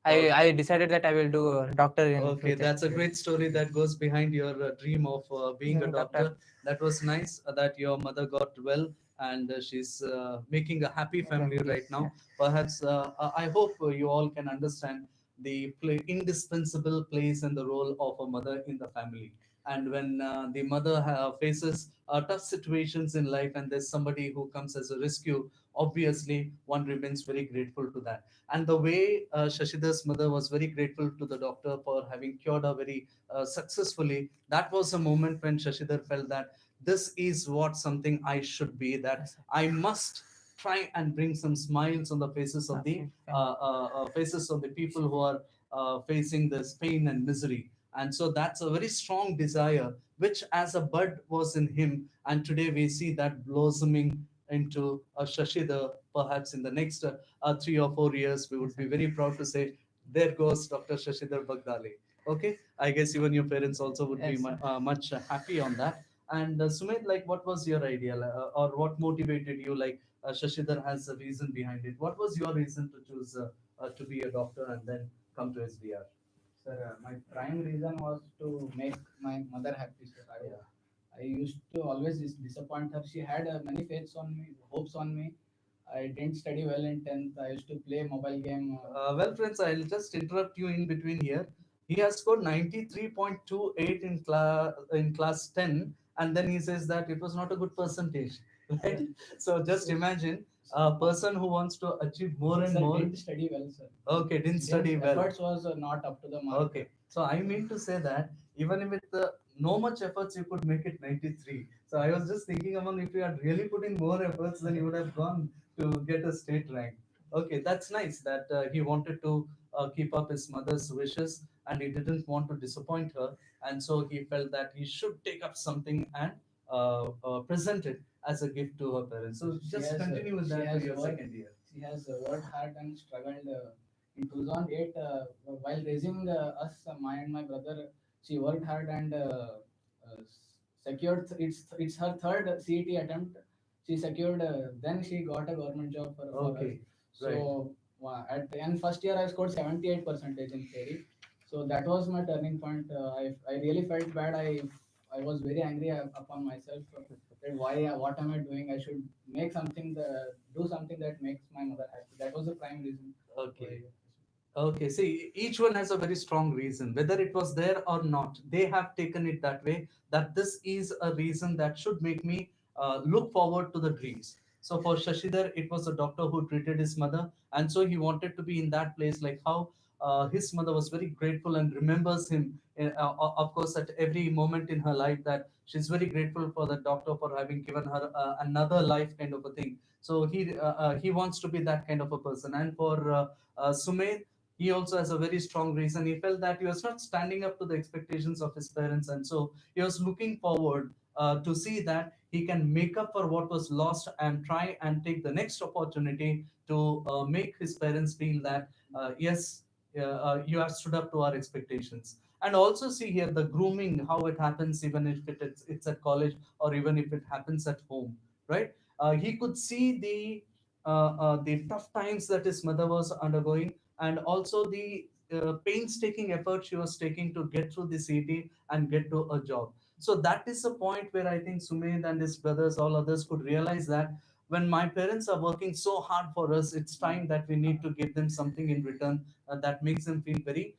I decided that I will do doctor in Okay, future. that's a great story that goes behind your dream of being a Doctor. doctor. That was nice that your mother got well and she's making a happy family Yes. right now. Perhaps I hope you all can understand the indispensable place and the role of a mother in the family. And when the mother faces tough situations in life and there's somebody who comes as a rescue, obviously one remains very grateful to that. And the way Shashidar's mother was very grateful to the doctor for having cured her very successfully, that was a moment when Shashidar felt that this is what something I should be, that Yes, sir. I must try and bring some smiles on the faces of the faces of the people who are facing this pain and misery. And so that's a very strong desire which as a bud was in him, and today we see that blossoming into a Shashidar. Perhaps in the next 3 or 4 years, we would Yes, be sir. very proud to say, there goes Dr. Shashidar Bagdali. Okay, I guess even your parents also would be Yes, sir. much happy on that. And Sumit, like, what was your idea, or what motivated you? Like, Shashidar has a reason behind it. What was your reason to choose to be a doctor and then come to SBR? Sir, my prime reason was to make my mother happy, sir. Yeah. I used to always disappoint her. She had many faiths on me, hopes on me. I didn't study well in 10th. I used to play mobile game. Well, friends, I'll just interrupt you in between here. He has scored 93.28 in class 10, and then he says that it was not a good percentage, right? So just imagine a person who wants to achieve more and Sir, more. didn't study well, sir. Okay, didn't study well. Efforts was not up to the mark. Okay, so I mean to say that even with no much efforts, you could make it 93. So I was just thinking, Aman, if you had really put in more efforts, then you would have gone to get a state rank. Okay, that's nice that he wanted to keep up his mother's wishes and he didn't want to disappoint her. And so he felt that he should take up something and present it as a gift to her parents. So just continue with She that to has your worked second year. she has worked hard and struggled in 2008 while raising us, my and my brother. She worked hard and secured it's her third CET attempt. She secured then she got a government job for us. Okay, right. So at the end first year I scored 78 percentage in theory. So that was my turning point. I really felt bad. I was very angry upon myself that why what am I doing? I should make something do something that makes my mother happy. That was the prime reason why. Okay. Okay, see, each one has a very strong reason, whether it was there or not. They have taken it that way, that this is a reason that should make me look forward to the dreams. So for Shashidhar, it was a doctor who treated his mother, and so he wanted to be in that place, like how his mother was very grateful and remembers him, of course, at every moment in her life, that she's very grateful for the doctor for having given her another life, kind of a thing. So he wants to be that kind of a person. And for Sumit, he also has a very strong reason. He felt that he was not standing up to the expectations of his parents, and so he was looking forward to see that he can make up for what was lost and try and take the next opportunity to make his parents feel that yes, you have stood up to our expectations. And also see here the grooming, how it happens, even if it's at college or even if it happens at home, right? He could see the tough times that his mother was undergoing, and also the painstaking effort she was taking to get through the city and get to a job. So that is the point where I think Sumit and his brothers, all others, could realize that when my parents are working so hard for us, it's time that we need to give them something in return that makes them feel very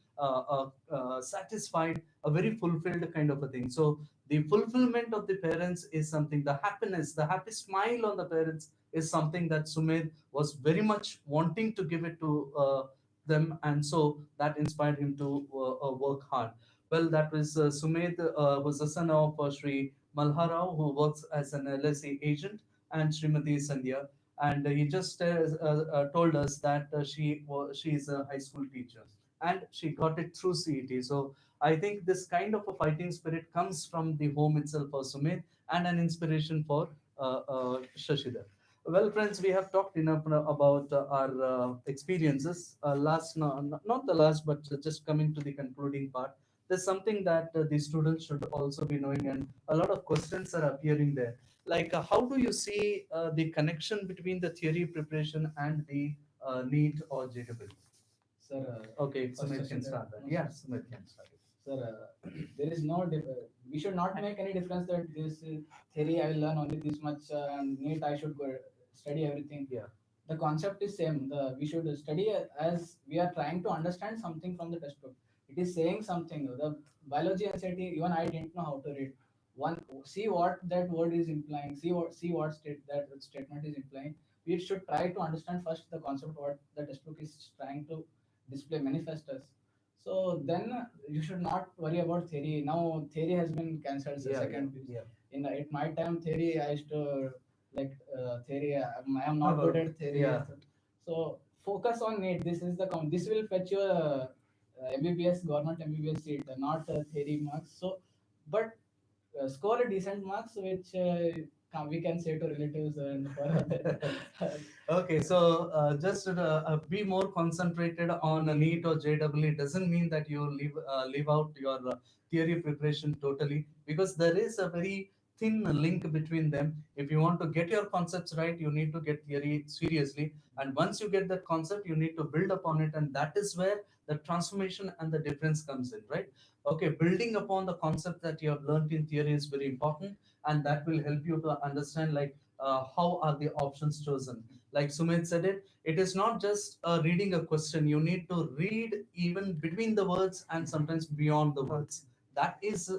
satisfied, a very fulfilled kind of a thing. So the fulfillment of the parents is something, the happiness, the happy smile on the parents is something that Sumit was very much wanting to give it to them, and so that inspired him to work hard. Well, that was Sumit was the son of Sri Malharao, who works as an LSE agent, and Srimati Sandhya. And he just told us that she is a high school teacher, and she got it through CET. So I think this kind of a fighting spirit comes from the home itself for Sumit, and an inspiration for Shashidhar. Well, friends, we have talked enough about our experiences. Last, no, not the last, but just coming to the concluding part, there's something that the students should also be knowing, and a lot of questions are appearing there. Like, how do you see the connection between the theory preparation and the NEET or JEE? Sir, Okay, first Sumit can session that start that. no, Yeah, sir. Sumit can start it. Sir, there is no we should not make any difference that this theory I will learn only this much and NEET I should go study everything. Yeah. The concept is same. We should study as we are trying to understand something from the textbook. It is saying something. The biology NCT, even I didn't know how to read. One, see what that word is implying. See what that statement is implying. We should try to understand first the concept what the textbook is trying to display, manifest us. So then you should not worry about theory. Now theory has been cancelled. Yeah, yeah, Second, yeah. in at my time theory I used to like theory. I am not good About, at theory. yeah. So focus on it. This is the this will fetch your MBBS government MBBS seat, not theory marks. So, but score a decent marks, which we can say to relatives and for Okay, so just be more concentrated on a NEET or JEE doesn't mean that you leave out your theory preparation totally, because there is a very thin link between them. If you want to get your concepts right, you need to get theory seriously, and once you get that concept, you need to build upon it, and that is where the transformation and the difference comes in, right? Okay, building upon the concept that you have learned in theory is very important, and that will help you to understand, like, how are the options chosen. Like Sumit said it, it is not just reading a question. You need to read even between the words and sometimes beyond the words. That is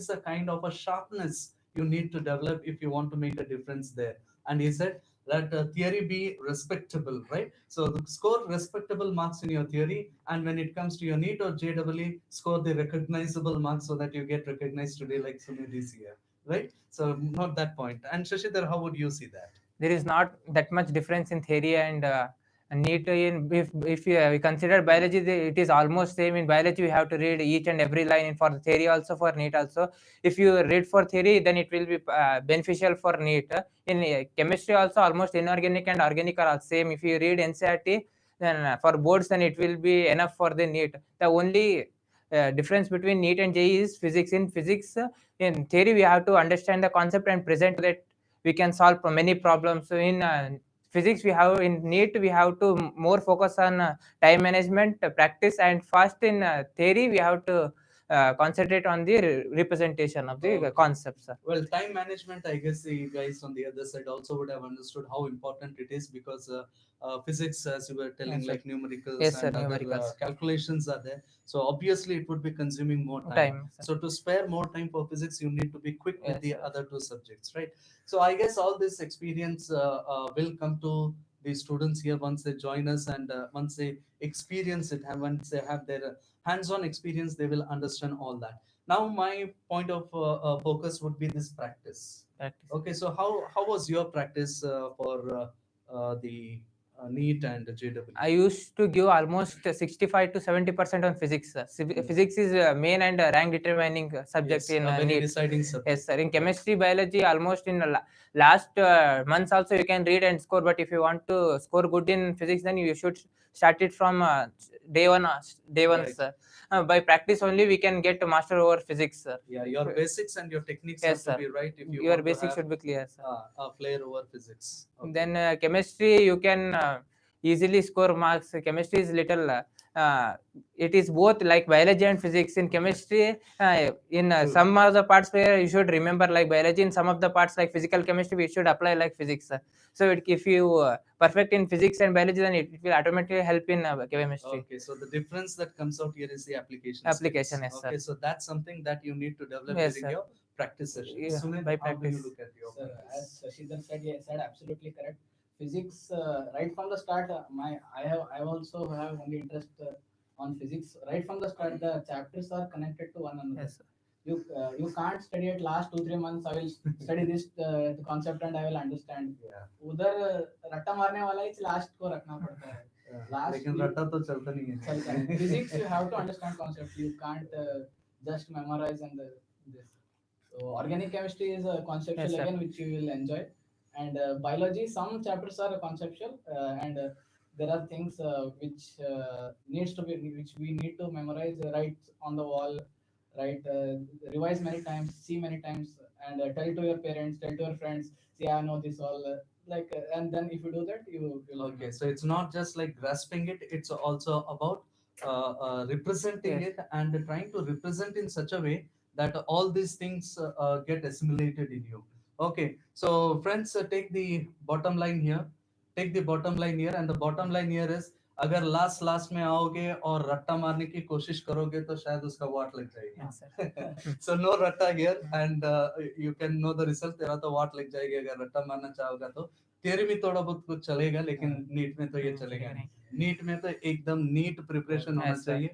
a kind of a sharpness you need to develop if you want to make a difference there. And he said that theory be respectable, right? So score respectable marks in your theory, and when it comes to your NEET or JEE, score the recognizable marks so that you get recognized today, like Sumit is here, right? So not that point. And Shashidhar, how would you see that? There is not that much difference in theory and NEET in if we consider biology, it is almost same. In biology, we have to read each and every line. In for theory also, for NEET also, if you read for theory, then it will be beneficial for NEET. In chemistry also, almost inorganic and organic are all same. If you read NCERT, then for boards, then it will be enough for the NEET. The only difference between NEET and JEE is physics. In physics, in theory, we have to understand the concept and present that we can solve many problems. So in physics, we have in NEET, we have to more focus on time management, practice, and fast. In theory, we have to concentrate on the representation of the Okay. concepts. Well, time management, I guess the guys on the other side also would have understood how important it is, because physics, as you were telling, Yes, sir. like numericals Yes, sir, and other numericals. calculations are there. So obviously, it would be consuming more time. Time, sir. So to spare more time for physics, you need to be quick with Yes, the sir. other two subjects, right? So I guess all this experience will come to the students here once they join us, and once they experience it, and once they have their hands-on experience, they will understand all that. Now my point of focus would be this practice. Practice. Okay, so how was your practice for the NEET and JW? I used to give almost 65 to 70% on physics. Physics is main and rank determining subject Yes, in a very NEET. deciding subject. Yes, sir. In chemistry, biology, almost in last months also you can read and score. But if you want to score good in physics, then you should start it from day one. Day one, Right. sir. By practice only we can get to master over physics, sir. Yeah, your basics and your techniques Yes, have to sir. be right if you Your want to basics have should be clear, sir. a flair over physics. Okay. Then chemistry you can easily score marks. Chemistry is little. It is both like biology and physics. In chemistry, in True. some of the parts where you should remember like biology, in some of the parts like physical chemistry, we should apply like physics. So if you perfect in physics and biology, then it will automatically help in chemistry. Okay, so the difference that comes out here is the application Application, skills. yes, sir. Okay, so that's something that you need to develop Yes, during sir. your practice session. Yeah, Sumit, by how do you practice. look at your Sir, practice? as Shashidar said, yeah, said absolutely correct. Physics, right from the start, I also have only interest on physics. Right from the start, the chapters are connected to one another. Yes, sir. You can't study it last 2 3 months. I will study this the concept and I will understand. Yeah. उधर रट्टा मारने वाला ही last को रखना पड़ता है. Last लेकिन रट्टा तो चलता नहीं है. चलता है. Physics you have to understand concept. You can't just memorize and this. So organic chemistry is a conceptual Yes, sir. again which you will enjoy, and biology some chapters are conceptual and there are things which which we need to memorize, write on the wall, write, revise many times, see many times, and tell to your parents, tell to your friends. See, I know this all. And then if you do that, you will. Okay, so it's not just like grasping it, it's also about representing Yes. it and trying to represent in such a way that all these things get assimilated in you. Okay, so friends, take the bottom line here. Take the bottom line here, and the bottom line here is, अगर last last में आओगे और रट्टा मारने की कोशिश करोगे तो शायद उसका वाट लग जाएगी. Yes, sir. So no रट्टा here, and you can know the result. तेरा तो वाट लग जाएगी अगर रट्टा मारना चाहोगा तो. थियरी में थोड़ा बहुत कुछ चलेगा, लेकिन नीट में तो ये चलेगा नहीं. नीट में तो एकदम नीट प्रिपरेशन होना Yes, sir. चाहिए.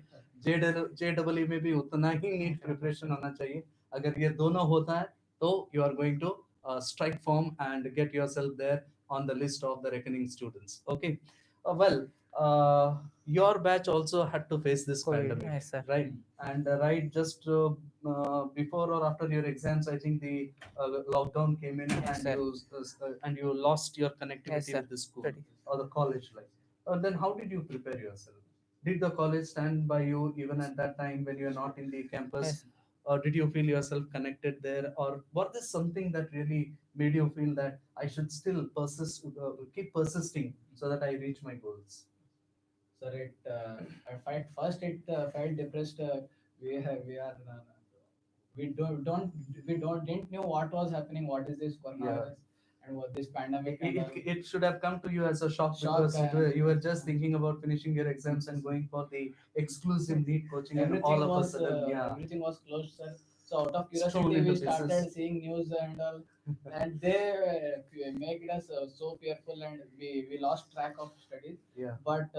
JEE में भी उतना ही नीट प्रिपरेशन होना चाहिए. अगर ये दोनों होता है तो you are going to strike form and get yourself there on the list of the reckoning students. Okay. Well, your batch also had to face this COVID, pandemic, yes, sir. right? And right just before or after your exams, I think the lockdown came in, Yes, sir. and you lost your connectivity Yes, sir. with the school Study. or the college life. Then how did you prepare yourself? Did the college stand by you even at that time when you are not in the campus? Yes. Or did you feel yourself connected there, or was this something that really made you feel that I should still keep persisting so that I reach my goals? Sir, at first it felt depressed. We are we don't didn't know what was happening. What is this coronavirus and what this pandemic and all. It should have come to you as a shock, Shock, because you were just thinking about finishing your exams and going for the exclusive NEET coaching, and all of a sudden, everything was closed, sir. So out of Strewn curiosity, into we started pieces. seeing news and all, and they made us so fearful, and we lost track of studies. Yeah. But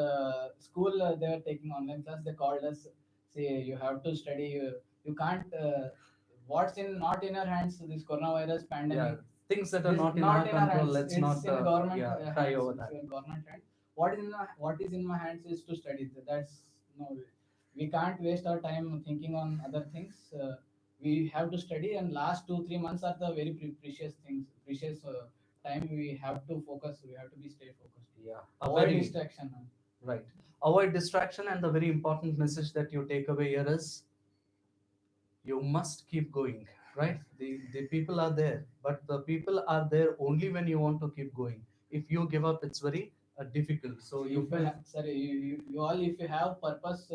school, they were taking online class. They called us, say you have to study. You can't. What's in not in our hands? This coronavirus pandemic. Things that are This not in our control, hands. let's It's not in government try hands. over It's that. in government hand. what is in my hands is to study. That's no, we can't waste our time thinking on other things. We have to study, and last 2 3 months are the very precious things, precious time. We have to focus. We have to be stay focused. Yeah, a Avoid very distraction. right. Avoid distraction, and the very important message that you take away here is you must keep going, right? The people are there, but the people are there only when you want to keep going. If you give up, it's very difficult. So So you if you feel, sorry, you all, if you have purpose,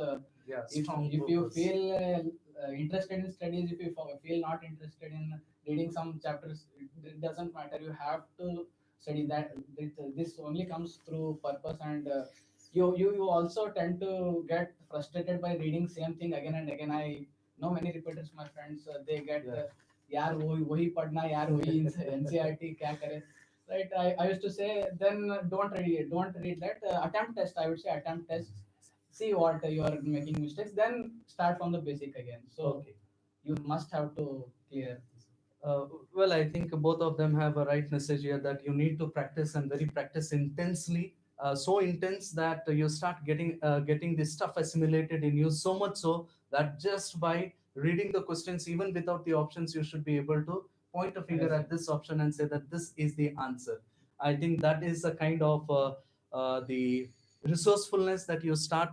yeah, if strong you purpose. feel interested in studies, if you feel not interested in reading some chapters, it doesn't matter. You have to study that. This only comes through purpose, and you also tend to get frustrated by reading same thing again and again. I know many repeaters, my friends. They get Yeah. यार वही पढ़ना यार वही NCERT क्या करे, right? I used to say, then don't read that. Attempt test, I would say, attempt test. See what you are making mistakes, then start from the basic again. So Okay. you must have to clear this. Uh, well, I think both of them have a right message here that you need to practice and very practice intensely, so intense that you start getting this stuff assimilated in you so much so that just by reading the questions, even without the options, you should be able to point a finger Yes, at this option and say that this is the answer. I think that is a kind of the resourcefulness that you start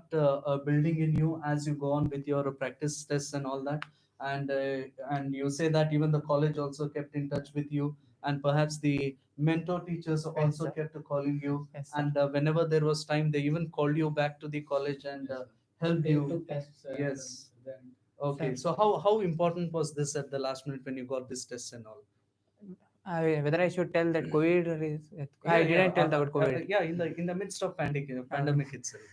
building in you as you go on with your practice tests and all that. And you say that even the college also kept in touch with you, and perhaps the mentor teachers Yes, also sir. kept calling you, Yes, sir. and whenever there was time they even called you back to the college and Yes, sir. helped They you. took tests. Yes. Then Okay, Sir, so how important was this at the last minute when you got this test and all? whether I should tell that COVID is, I Yeah, yeah, didn't tell about COVID. yeah, in the midst of Um, pandemic itself.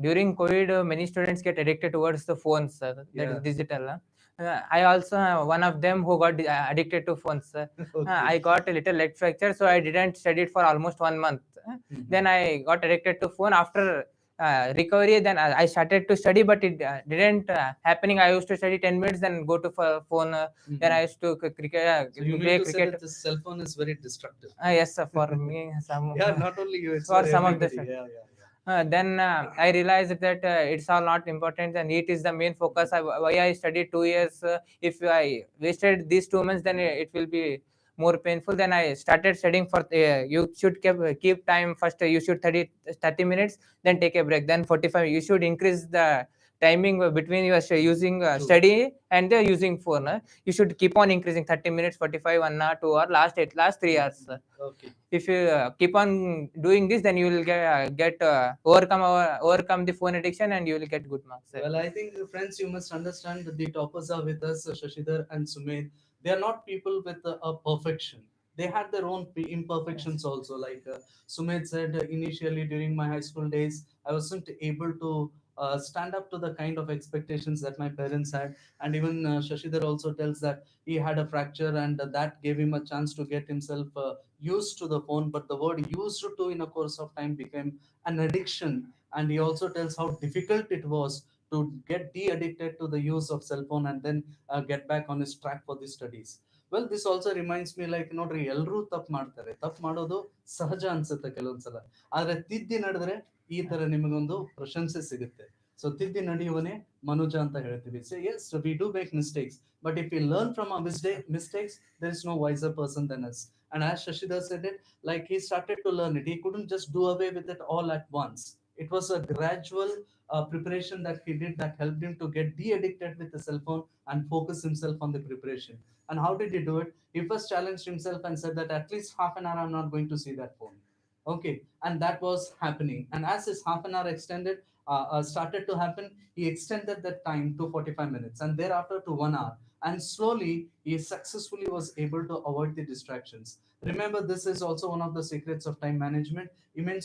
During COVID, many students get addicted towards the phones, that is Yeah. digital. I also one of them who got addicted to phones. Okay. I got a little leg fracture, so I didn't study it for almost 1 month. Then Mhm. I got addicted to phone. After recovery, then I started to study, but it didn't happening. I used to study 10 minutes, then go to phone. Then I Mhm. used to cricket, So you mean play to say that cricket. this cell phone is very destructive? Yes, sir, for me, some Yeah, not only you, it's for for some of the everybody. students. Yeah, yeah, yeah. Then I realized that it's all not important. The NEET is the main focus. Why I studied 2 years? If I wasted these 2 months, then it will be more painful. Then I started studying for. You should keep time first. You should 30 minutes, then take a break. Then 45. You should increase the timing between your using True. study and using phone. You should keep on increasing 30 minutes, 45, 1 hour, 2 hour, last 3 hours. Okay. If you keep on doing this, then you will overcome the phone addiction, and you will get good marks. Well, I think, friends, you must understand that the toppers are with us, Shashidhar and Sumit. They are not people with a perfection. They had their own imperfections also. Like Sumit said, initially during my high school days, I wasn't able to stand up to the kind of expectations that my parents had. And even Shashidhar also tells that he had a fracture, and that gave him a chance to get himself used to the phone. But the word used to in a course of time became an addiction. And he also tells how difficult it was to get de-addicted to the use of cell phone and then get back on his track for the studies. Well, this also reminds me, like, ನೋಡ್ರಿ ಎಲ್ಲರೂ ತಪ್ಪು ಮಾಡ್ತಾರೆ, ತಪ್ಪು ಮಾಡೋದು ಸಹಜ ಅನ್ಸುತ್ತೆ ಕೆಲವೊಂದ್ಸಲ. ಆದ್ರೆ ತಿದ್ದಿ ನಡೆದ್ರೆ ಈ ತರ ನಿಮಗೊಂದು ಪ್ರಶಂಸೆ ಸಿಗುತ್ತೆ. ಸೊ ತಿದ್ದಿ ನಡೆಯುವನೇ ಮನುಜ ಅಂತ ಹೇಳ್ತೀವಿ. So yes, we do make mistakes, but if we learn from our mistakes, there is no wiser person than us. And as Shashidhar said it, like, he started to learn it. He couldn't just do away with it all at once. It was a gradual preparation that he did that helped him to get de-addicted with the cell phone and focus himself on the preparation. And how did he do it? He first challenged himself and said that at least half an hour I'm not going to see that phone. Okay, and that was happening. And as his half an hour started to happen, he extended that time to 45 minutes and thereafter to 1 hour. And slowly, he successfully was able to avoid the distractions. Remember, this is also one of the secrets of time management. Even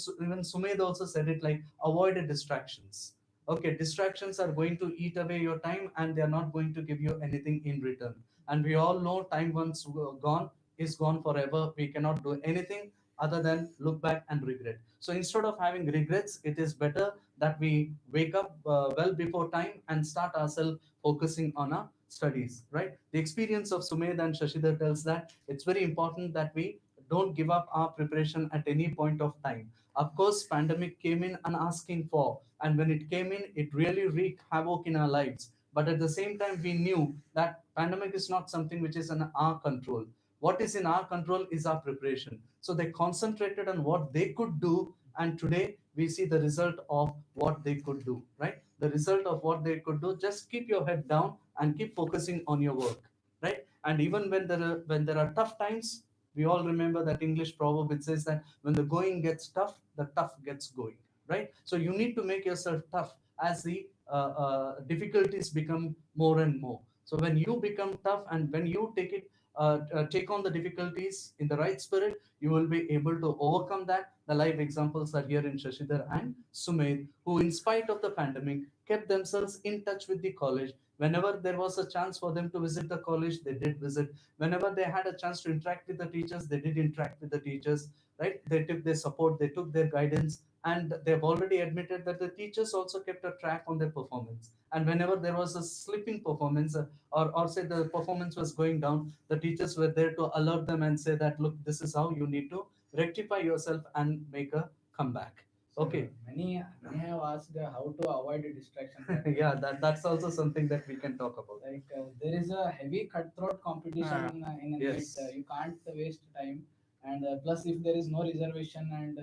Sumed also said it, like, avoid distractions. Okay, distractions are going to eat away your time and they are not going to give you anything in return. And we all know time once gone is gone forever. We cannot do anything other than look back and regret. So instead of having regrets, it is better that we wake up well before time and start ourselves focusing on our studies, right? The experience of Sumed and Shashidhar tells that it's very important that we don't give up our preparation at any point of time. Of course, pandemic came in and asking for, and when it came in, it really wreaked havoc in our lives. But at the same time, we knew that pandemic is not something which is in our control. What is in our control is our preparation. So they concentrated on what they could do, and today we see the result of what they could do. Right, the result of what they could do. Just keep your head down and keep focusing on your work. Right, and even when there are tough times, we all remember that English proverb. It says that when the going gets tough, the tough gets going. Right, so you need to make yourself tough as the difficulties become more and more. So when you become tough and when you take on the difficulties in the right spirit, you will be able to overcome that. The live examples are here in Shashidar and Sumit, who, in spite of the pandemic, kept themselves in touch with the college. Whenever there was a chance for them to visit the college, they did visit. Whenever they had a chance to interact with the teachers, they did interact with the teachers. Right? They took their support, they took their guidance, and they've already admitted that the teachers also kept a track on their performance. And whenever there was a slipping performance, or say the performance was going down, the teachers were there to alert them and say that, look, this is how you need to rectify yourself and make a comeback. So Okay. many have asked how to avoid a distraction. Yeah, that's also something that we can talk about. Like there is a heavy cutthroat competition in a Neet. Yes. You can't waste time, and plus if there is no reservation, and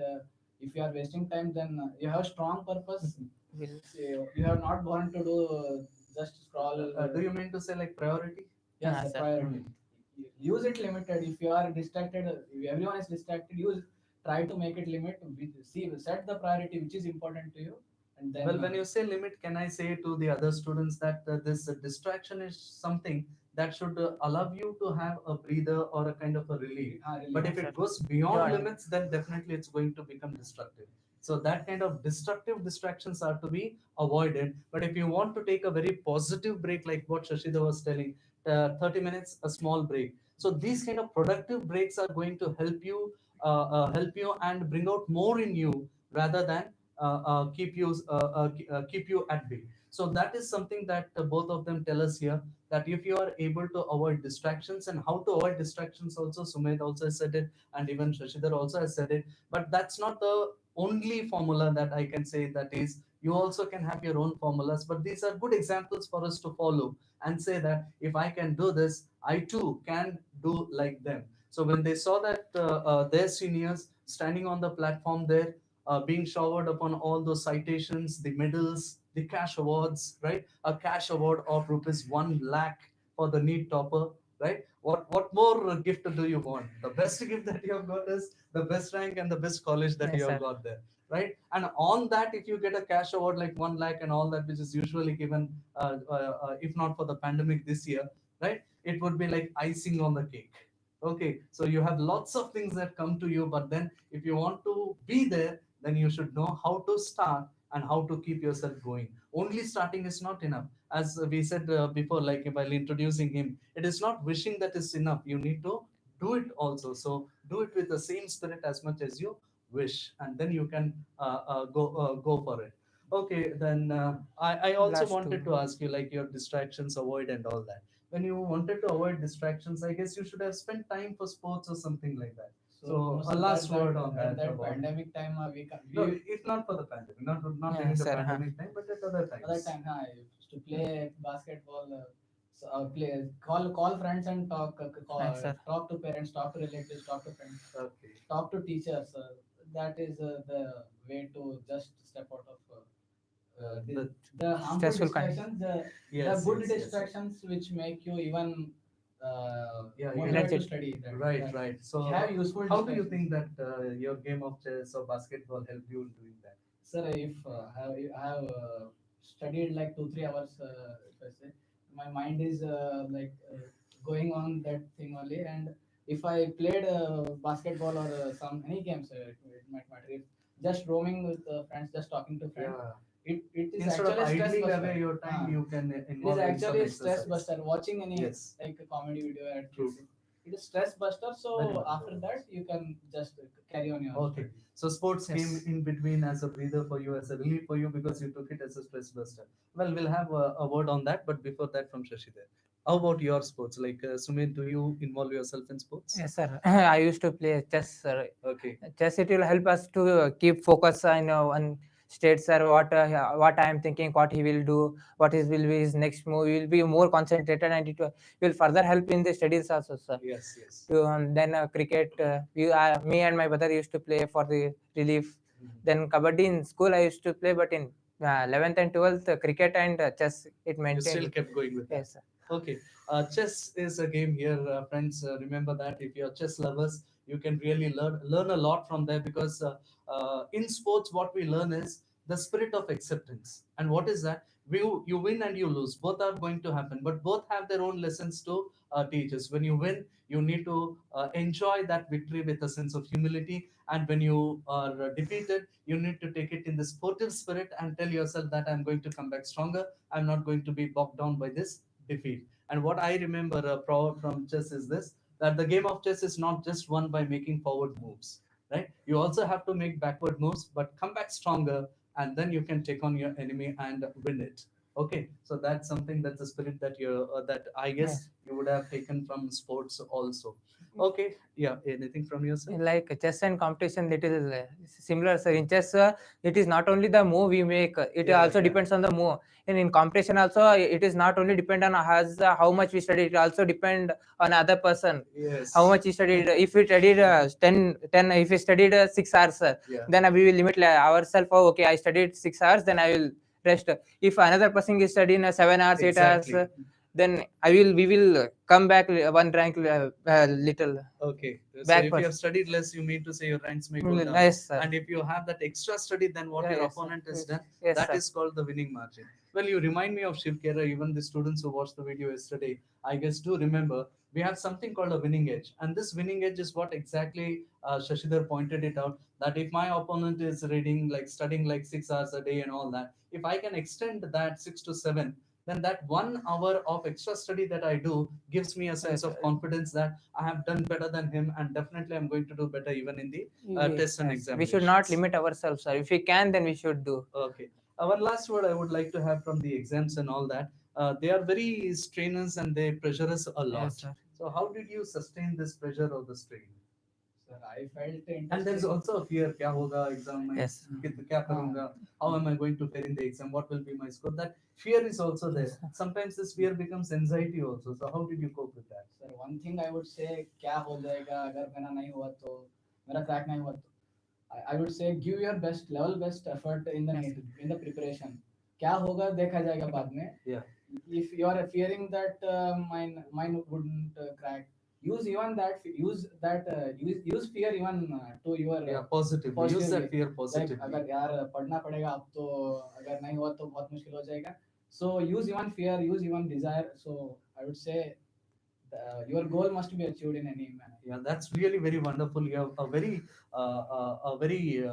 if you are wasting time, then you have strong purpose. Will So you have not born to do just scroll. Do you mean to say like priority? Yes, Ah, a sir. priority. Use it limited. If you are distracted, if everyone is distracted, use try to make it limit. See, set the priority which is important to you, and then Well, when you say limit, can I say to the other students that this distraction is something that should allow you to have a breather or a kind of a relief. really, But if sir. it goes beyond Yeah. limits, then definitely it's going to become destructive. So that kind of destructive distractions are to be avoided. But if you want to take a very positive break, like what Shashida was telling, 30 minutes, a small break. So these kind of productive breaks are going to help you and bring out more in you rather than keep you at bay. So that is something that both of them tell us here, that if you are able to avoid distractions, and how to avoid distractions also, Sumit also has said it, and even Shashidhar also has said it. But that's not the only formula that I can say. That is, you also can have your own formulas, but these are good examples for us to follow and say that if I can do this, I too can do like them. So when they saw that their seniors standing on the platform there, being showered upon all those citations, the medals, the cash awards, right? A cash award of rupees 1 lakh for the Neet topper, right? What more gift do you want? The best gift that you have got is the best rank and the best college that Yes, you have sir. got there, right? And on that, if you get a cash award like 1 lakh and all that, which is usually given, if not for the pandemic this year, right? It would be like icing on the cake. Okay, so you have lots of things that come to you, but then if you want to be there, then you should know how to start and how to keep yourself going. Only starting is not enough. As we said before, like while introducing him, it is not wishing that is enough. You need to do it also. So do it with the same spirit as much as you wish, and then you can go for it. Okay, then I also Last wanted two. to ask you, like, your distractions avoid and all that. When you wanted to avoid distractions, I guess you should have spent time for sports or something like that. So no, a sir, last word on at that that about. pandemic time No, if not for the pandemic, not Yeah, during the sir. Huh. pandemic time, but at other other times. time, I used to play basketball. Play call friends and Yes, sir. talk to parents, talk to relatives, talk to friends, Okay. talk to teachers. That is the way to just step out of The, the harmful Stressful kind. distractions. The yes, good yes, yes. distractions which make you even Yeah, you motivated to Energetic. study. right, right. So Have useful how do you distractions. think that your game of chess or basketball helped you in doing that? Sir, if I have studied like 2 3 hours, if I say, my mind is going on that thing only. And if I played basketball or some any games, it might matter. If just roaming with friends, just talking to friends, Yeah. it is Instead of actually a stress idling buster. away your time, you can It is involve in some actually a stress exercise. buster. Watching any Yes, like a comedy video at true. it is stress buster. Very So much after so. that, you can just carry on your Okay. study. So sports came Yes. in between as a breather for you, as a relief for you, because you took it as a stress buster. Well, we'll have a word on that, but before that, from Shashi there. How about your sports? Like Sumit, do you involve yourself in sports? Yes, sir. I used to play chess, sir. Okay. Chess, it will help us to keep focus on one state, sir. What I am thinking, what he will do, what is will be his next move. He will be more concentrated, and it will further help in the studies also, sir. Yes, yes. To, then cricket, me and my brother used to play for the relief. Mhm. Then kabaddi in school I used to play, but in 11th and 12th, cricket and chess it You maintained still it. kept going with that. Yes, sir. Okay. Chess is a game here, friends. Remember that if you're chess lovers, you can really learn a lot from there because in sports, what we learn is the spirit of acceptance. And what is that? You win and you lose. Both are going to happen, but both have their own lessons to teach us. When you win, you need to enjoy that victory with a sense of humility. And when you are defeated, you need to take it in the sportive spirit and tell yourself that I'm going to come back stronger. I'm not going to be bogged down by this defeat. And what I remember from chess is this, that the game of chess is not just won by making forward moves, right? You also have to make backward moves, but come back stronger, and then you can take on your enemy and win it. Okay, so that's something, that's a spirit that that I guess Yes. you would have taken from sports also. Okay, yeah. Anything from yourself? Like chess and competition, it is similar, sir. In chess, it is not only the move we make, it Yeah, also yeah. depends on the move. And in competition also, it is not only depend on us, how much we study, it also depend on other person how Yes. much he studied. If we studied 10, if we studied 6 hours, Yeah. then we will limit ourselves. Oh, okay, I studied 6 hours, then I will rest. If another person is studying 7 hours, 8 hours, Exactly. then we will come back one rank little Okay, so if you backward. have studied less, you mean to say your ranks may go down. Nice, sir. And if you have that extra study than what Yeah, your yes, sir. opponent has done, Yes, that sir. is called the winning margin. Well, you remind me of Shiv Kera. Even the students who watched the video yesterday, I guess, do remember we have something called a winning edge. And this winning edge is what exactly Shashidar pointed it out, that if my opponent is reading, like studying like 6 hours a day and all that, if I can extend that 6 to 7, then that 1 hour of extra study that I do gives me a sense Yes, of confidence that I have done better than him, and definitely I'm going to do better even in the tests and yes. We should not examinations. limit ourselves, sir. If we can, then we should do. Okay. Our last word I would like to have from the exams and all that. They are very strainers and they pressure us a Yes, lot. sir. So how did you sustain this pressure or the strain? Sir, I felt And there's interesting. also a fear, क्या होगा exam में, Yes. क्या करूँगा, how am I going to fare in the exam, what will be my score? That fear is also there. Yes, sir. Sometimes this fear becomes anxiety also. So how did you cope with that? Sir one thing I would say क्या हो जाएगा अगर मेरा नहीं हुआ तो मेरा crack नहीं हुआ तो I would say give your best level best effort in the Yes. need, in the preparation. क्या होगा देखा जाएगा बाद में. Yeah. If you are fearing that mine wouldn't crack, use fear even to your Yeah, positively. Use that positively. fear Like positively. अगर यार पढ़ना पड़ेगा अब तो अगर नहीं हुआ तो बहुत मुश्किल हो जाएगा. So use even fear, use even desire. So I would say your goal must be achieved in any manner. Yeah, that's really very wonderful. You have a very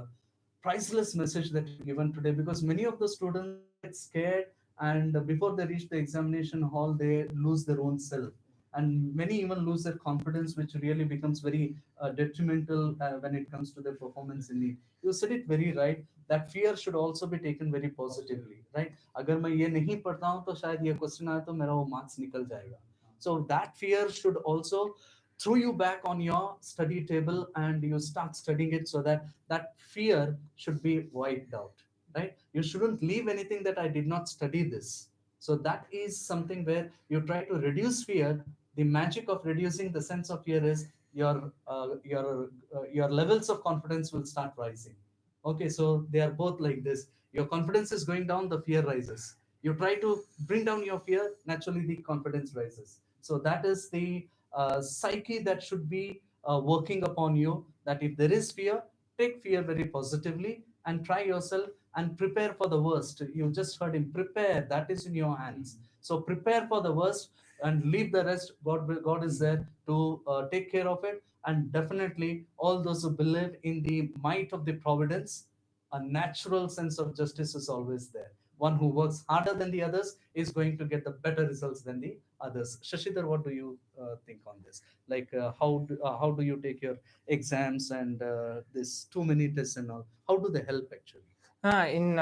priceless message that you've given today, because many of the students they get scared, and before they reach the examination hall they lose their own self, and many even lose their confidence, which really becomes very detrimental when it comes to their performance in it. You said it very right, that fear should also be taken very positively, right? अगर मैं ये नहीं पढ़ता हूँ तो शायद ये question आए तो मेरा वो मार्क्स निकल जाएगा. So that fear should also throw you back on your study table and you start studying it, so that that fear should be wiped out, right? You shouldn't leave anything that I did not study this. So that is something where you try to reduce fear. The magic of reducing the sense of fear is your levels of confidence will start rising. Okay, so they are both like this. Your confidence is going down, the fear rises. You try to bring down your fear, naturally the confidence rises. So that is the psyche that should be working upon you, that if there is fear, take fear very positively and try yourself and prepare for the worst. You just heard him, prepare, that is in your hands. So prepare for the worst and leave the rest. God is there to take care of it. And definitely all those who believe in the might of the providence, a natural sense of justice is always there. One who works harder than the others is going to get the better results than the others. Shashidhar, what do you think on this? Like, how do you take your exams and this too many tests and all? How do they help actually? In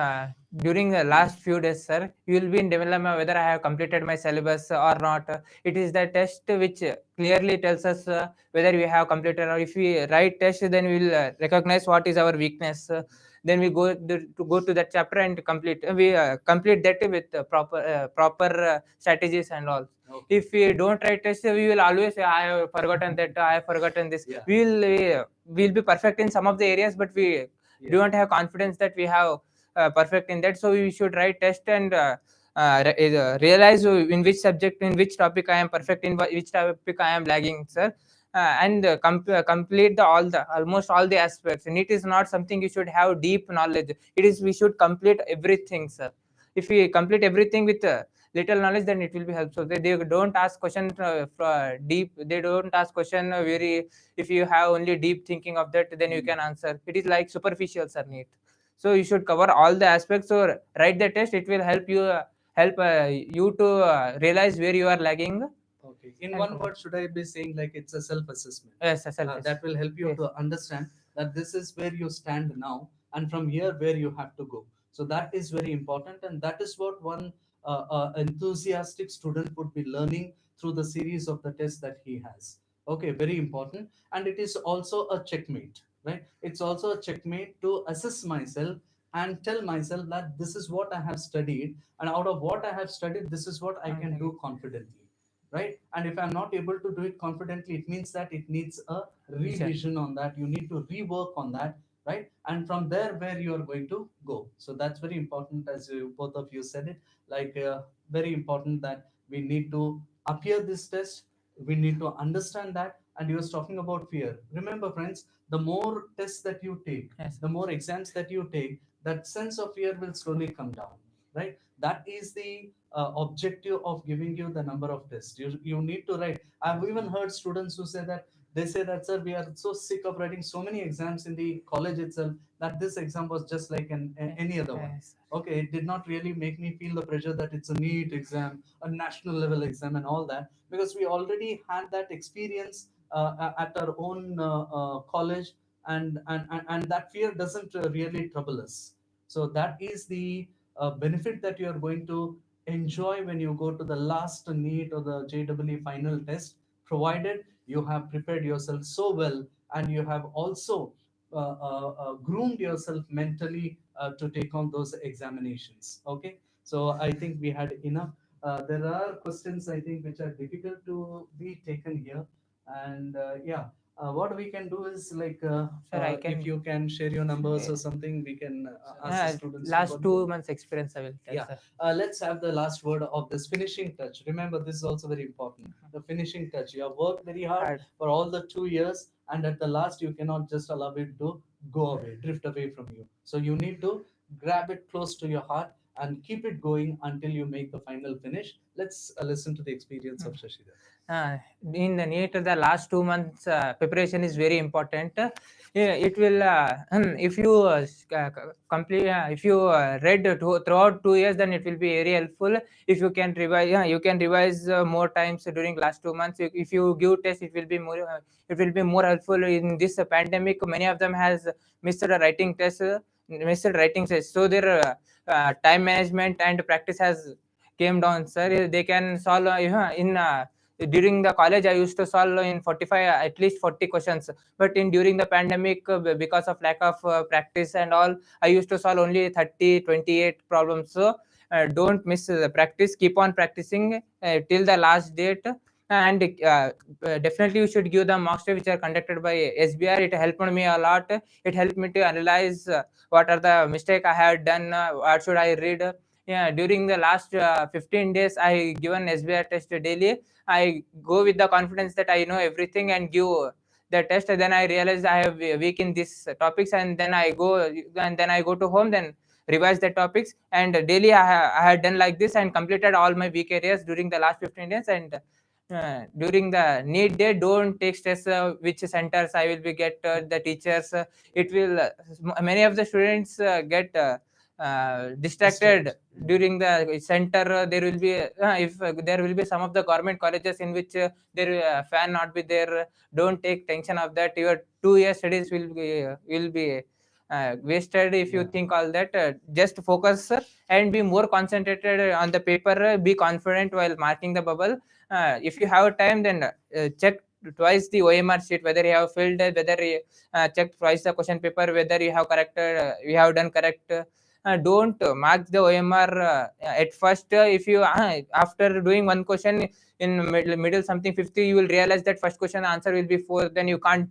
during the last few days, sir, you will be in dilemma whether I have completed my syllabus or not. It is the test which clearly tells us whether we have completed, or if we write test, then we will recognize what is our weakness. Then we go to that chapter and complete. We complete that with proper strategies and all. Okay. If we don't write test, we will always say, I have forgotten that, I have forgotten this. Yeah. We will be perfect in some of the areas, but we Yeah. don't have confidence that we have perfect in that. So we should write test and realize in which subject, in which topic I am perfect, in which topic I am lagging, sir. And complete the almost all the aspects. Neat is not something you should have deep knowledge. It is we should complete everything, sir. If we complete everything with little knowledge, then it will be helpful. They don't ask question deep. They don't ask question very. If you have only deep thinking of that, then you can answer. It is like superficial, sir. Neat. So you should cover all the aspects. So write the test. It will help you to realize where you are lagging. Okay. In And one cover. word, should I be saying like it's a self-assessment? Yes, self. That will help you Yes. to understand that this is where you stand now, and from here where you have to go. So that is very important, and that is what one enthusiastic student would be learning through the series of the tests that he has. Okay, very important, and it is also a checkmate, right? It's also a checkmate to assess myself and tell myself that this is what I have studied, and out of what I have studied, this is what I can do confidently, right? And if I'm not able to do it confidently, it means that it needs a revision on that. You need to rework on that, right? And from there where you are going to go. So that's very important, as both of you said it, like very important that we need to appear this test. We need to understand that. And you was talking about fear. Remember, friends, the more tests that you take, Yes. the more exams that you take, that sense of fear will slowly come down, right? That is the objective of giving you the number of tests. You need to write. I've even heard students who say that, they say that, sir, we are so sick of writing so many exams in the college itself, that this exam was just like any other one. Yes. Okay, it did not really make me feel the pressure that it's a neat exam, a national level exam, and all that, because we already had that experience at our own college, and that fear doesn't really trouble us. So that is the benefit that you are going to enjoy when you go to the last NEET or the JEE final test, provided you have prepared yourself so well, and you have also groomed yourself mentally to take on those examinations. Okay, so I think we had enough. There are questions, I think, which are difficult to be taken here, and yeah. What we can do is like, Sir, I if can. you can share your numbers or something, we can ask the students to Last confirm. 2 months experience I will tell, Yeah. sir. Let's have the last word of this finishing touch. Remember, this is also very important. The finishing touch. You have worked very hard for all the 2 years, and at the last, you cannot just allow it to go away, drift away from you. So you need to grab it close to your heart and keep it going until you make the final finish. Let's listen to the experience of Shashidar. In the NEET, the last 2 months preparation is very important. Yeah, it will if you complete if you read throughout 2 years, then it will be very helpful. If you can revise, you can revise more times during last 2 months. If you give test, it will be more helpful in this pandemic. Many of them has missed the writing test, so their time management and practice has came down, sir. They can solve in during the college I used to solve in 45 at least 40 questions, but in during the pandemic, because of lack of practice and all, I used to solve only 30 28 problems. So don't miss the practice, keep on practicing till the last date. And definitely you should give the mock test which are conducted by SBR. It helped me a lot. It helped me to analyze what are the mistake I had done, what should I read. Yeah, during the last 15 days I given SBR test daily. I go with the confidence that I know everything and give the test. Then I realize I have weak in these topics, and then I go to home, then revise the topics. And daily I had done like this and completed all my weak areas during the last 15 days. And during the need day, don't take stress which centers I will be get the teachers. It will many of the students get distracted during the center. There will be if there will be some of the government colleges in which their fan not be there. Don't take tension of that. Your 2 year studies will be wasted if you Yeah. think all that. Just focus and be more concentrated on the paper. Be confident while marking the bubble. If you have time, then check twice the OMR sheet whether you have filled it, whether you check twice the question paper whether you have corrected, you have done correct. Don't mark the OMR at first. If you after doing one question in middle something 50, you will realize that first question answer will be 4, then you can't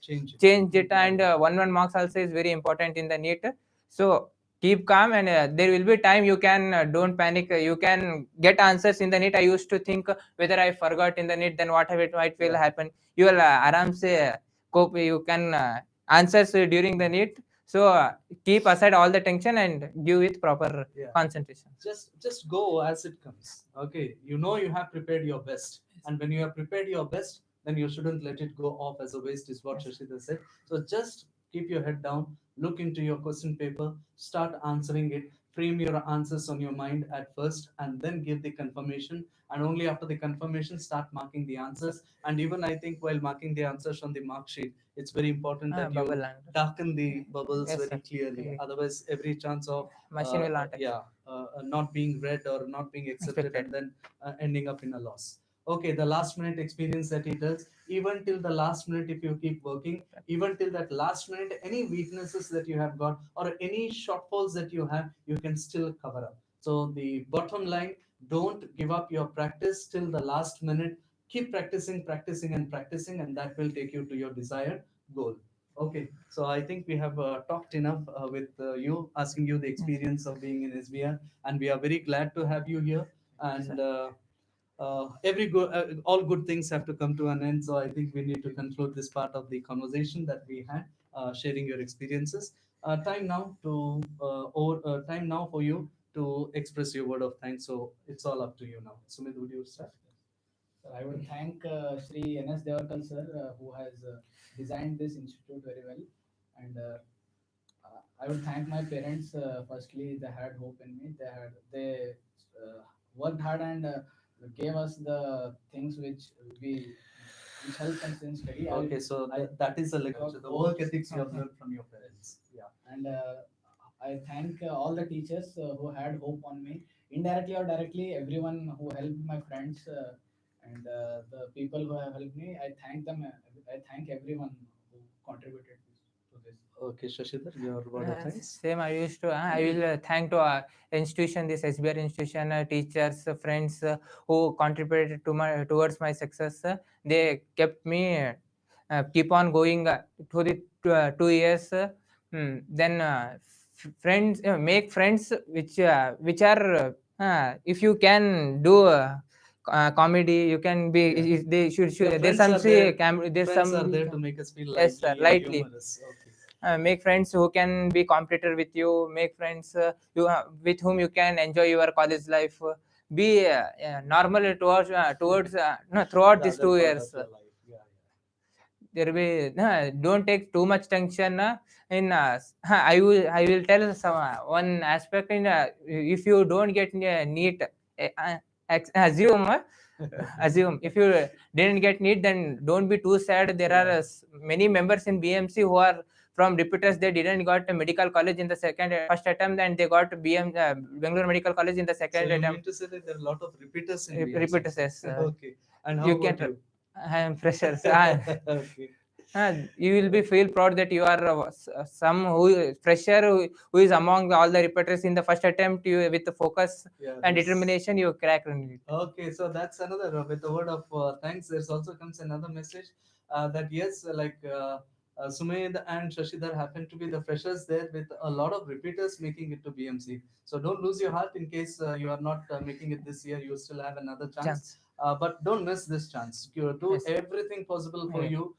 change it. And one marks also is very important in the NEET. So keep calm, and there will be time. You can don't panic. You can get answers in the NEET. I used to think whether I forgot in the NEET, then what it might will happen. You will aram se cope. You can answers during the NEET. So keep aside all the tension and give it proper concentration. Just go as it comes. Okay, you know you have prepared your best, and when you have prepared your best, then you shouldn't let it go off as a waste, is what Shashidhar said. So just keep your head down, look into your question paper, start answering it, frame your answers on your mind at first, and then give the confirmation. And only after the confirmation, start marking the answers. And even I think while marking the answers on the mark sheet, it's very important that you Bubble under. darken the bubbles Yes, very sir. clearly. Okay. Otherwise, every chance of Machine will not accept. not being read or not being accepted, Expected. and then ending up in a loss. Okay, the last minute experience that he does, even till the last minute, if you keep working, even till that last minute, any weaknesses that you have got or any shortfalls that you have, you can still cover up. So the bottom line, don't give up your practice till the last minute. Keep practicing, practicing, and practicing, and that will take you to your desired goal. Okay, so I think we have talked enough with you, asking you the experience of being in SBR, and we are very glad to have you here. And every good, all good things have to come to an end. So I think we need to conclude this part of the conversation that we had, sharing your experiences. Time now for you to express your word of thanks. So it's all up to you now. Sumit, would you start? Sir, I would thank Shri N.S. Devarkal sir, who has designed this institute very well. And I would thank my parents. Firstly, they had hope in me. They worked hard and gave us the things we which helped us in study. Okay, so that is a lecture. The work ethics you have learned from your parents. Yeah. And I thank all the teachers who had hope on me, indirectly or directly. Everyone who helped my friends and the people who have helped me. I thank them. I thank everyone who contributed to this. Okay, Shashidhar, your word of thanks. Same. I used to. I will thank to institution, this SBR institution, teachers, friends who contributed to my towards my success. They kept me keep on going to the 2 years. Then friends, make friends which are if you can do. Comedy, you can be. They should. There's some there's Friends some. are there to make us feel Yes, sir, lively and lightly. humorous. Okay. Make friends who can be competitor with you. Make friends with whom you can enjoy your college life. Be normal towards no, throughout The these other two part years. of your life. Yeah, There will don't take too much tension in I will tell some one aspect in if you don't get neat, assume assume if you didn't get neat, then don't be too sad. There are many members in BMC who are from repeaters. They didn't got a medical college in the first attempt, and they got Bangalore Medical College in the yeah. So second you mean attempt. to say that there are a lot of repeaters in BMC? Repeaters, yes. Okay. And how You about can. you? I am freshers. Okay. You will be feel proud that you are some who fresher who is among all the repeaters in the first attempt. You with the focus Yeah, and this. determination, you crack it. Okay, so that's another with the word of thanks. There's also comes another message that yes, Sumed and Shashidhar happen to be the freshers there with a lot of repeaters making it to BMC. So don't lose your heart in case you are not making it this year. You still have another chance. But don't miss this chance. You do Yes. everything possible for Yeah. you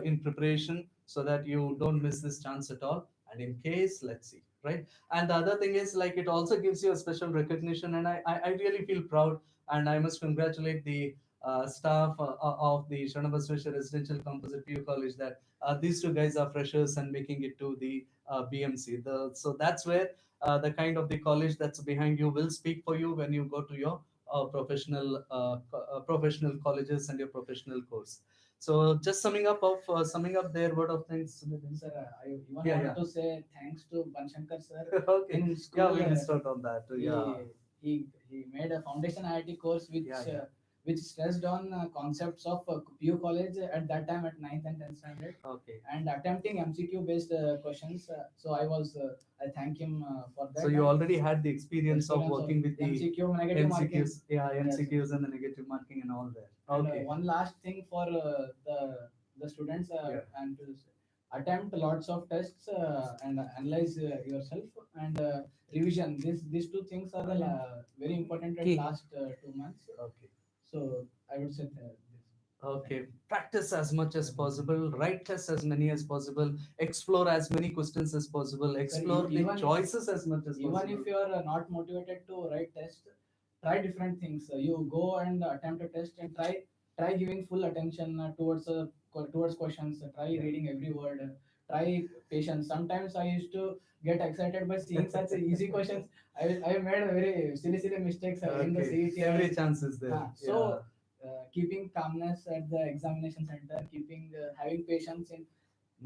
in preparation so that you don't miss this chance at all. And in case, let's see, right? And the other thing is like it also gives you a special recognition, and I really feel proud, and I must congratulate the staff of the Shanabaswesha Residential Composite PU College that these two guys are freshers and making it to the BMC. So that's where the kind of the college that's behind you will speak for you when you go to your professional colleges and your professional course. So just summing up their word of thanks. Sir, I even Yeah, want yeah. to say thanks to Banshankar sir. Okay. In Yeah, school, we missed out on that. Yeah. he made a foundation IIT course Yeah, yeah. which stressed on concepts of PU college at that time at ninth and 10th standard, Okay. and attempting MCQ based questions. So I thank him for So that, you and already had the experience of experience of working with the MCQ negative marking. MCQs, yeah, Yes. MCQs and the negative marking and all that. And Okay. one last thing for the students, Yeah. and to attempt lots of tests and analyze yourself, and revision. These two things are the very important at Key. last 2 months. Okay. So I would say this. Okay, practice as much as possible, write tests as many as possible, explore as many questions as possible, Sir, explore the even choices as much as even possible. if you are not motivated to write test, try different things. You go and attempt a test and try giving full attention towards questions. Try Yeah. reading every word. Try patience. Sometimes I used to get excited by seeing such easy questions. I made a very silly mistakes in the Okay, CET. every chance is there. Yeah. So keeping calmness at the examination center, keeping having patience in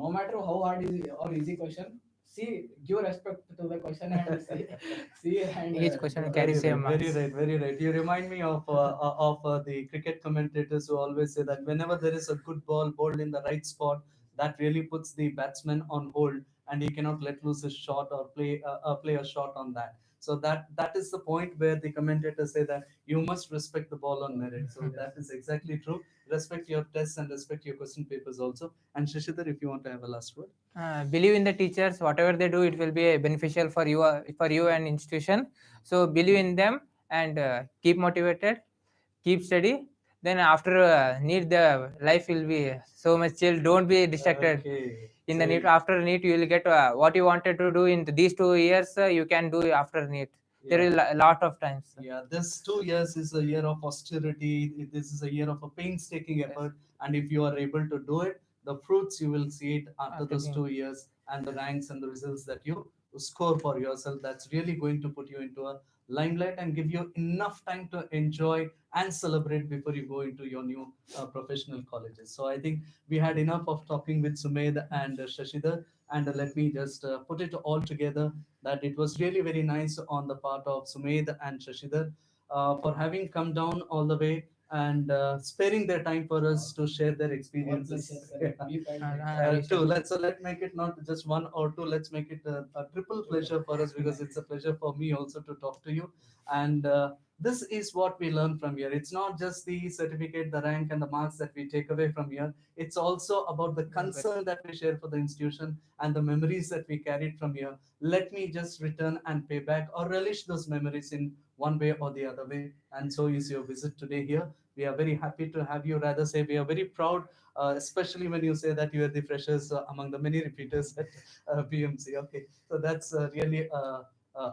no matter how hard is or easy question, see, give respect to the question and see and Each question do. carries Very same right, very marks. right, very right. You remind me of the cricket commentators who always say that whenever there is a good ball bowled in the right spot, that really puts the batsman on hold, and he cannot let loose his shot or play a shot on that. So that is the point where the commentators say that you must respect the ball on merit. So that is exactly true. Respect your tests and respect your question papers also. And Shashidhar, if you want to have a last word. Believe in the teachers. Whatever they do, it will be beneficial for you and institution. So believe in them and keep motivated, keep steady. Then after need, the life will be so much chill. Don't be distracted. Okay. In So the NEET, after NEET, you will get what you wanted to do in these 2 years. You can do after NEET. There yeah. is a lot of times. Yeah, this 2 years is a year of austerity. This is a year of a painstaking Yes. effort. And if you are able to do it, the fruits you will see it after After those being 2 years, and the ranks and the results that you score for yourself. That's really going to put you into a limelight and give you enough time to enjoy and celebrate before you go into your new professional colleges. So I think we had enough of talking with Sumed and Shashidhar. And let me just put it all together that it was really very nice on the part of Sumed and Shashidhar for having come down all the way and sparing their time for us to share their Our pleasure, experiences. sir. We felt we Two. shall. Let's make it not just one or two. Let's make it a triple pleasure for us because it's a pleasure for me also to talk to you. And this is what we learn from here. It's not just the certificate, the rank, and the marks that we take away from here. It's also about the concern that we share for the institution and the memories that we carried from here. Let me just return and pay back or relish those memories in one way or the other way. And so is your visit today here. We are very happy to have you. Rather say we are very proud, especially when you say that you are the freshers among the many repeaters at BMC. Okay, so that's really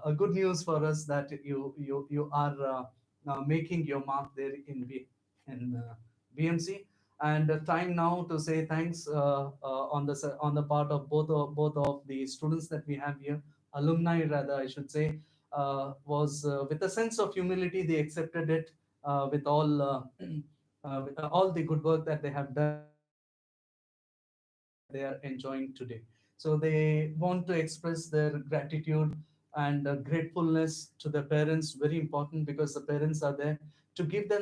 a good news for us that you are making your mark there in BMC. And time now to say thanks on the part of both of the students that we have here, alumni rather I should say, was with a sense of humility they accepted it with all the good work that they have done that they are enjoying today. So they want to express their gratitude and gratefulness to their parents. Very important because the parents are there to give them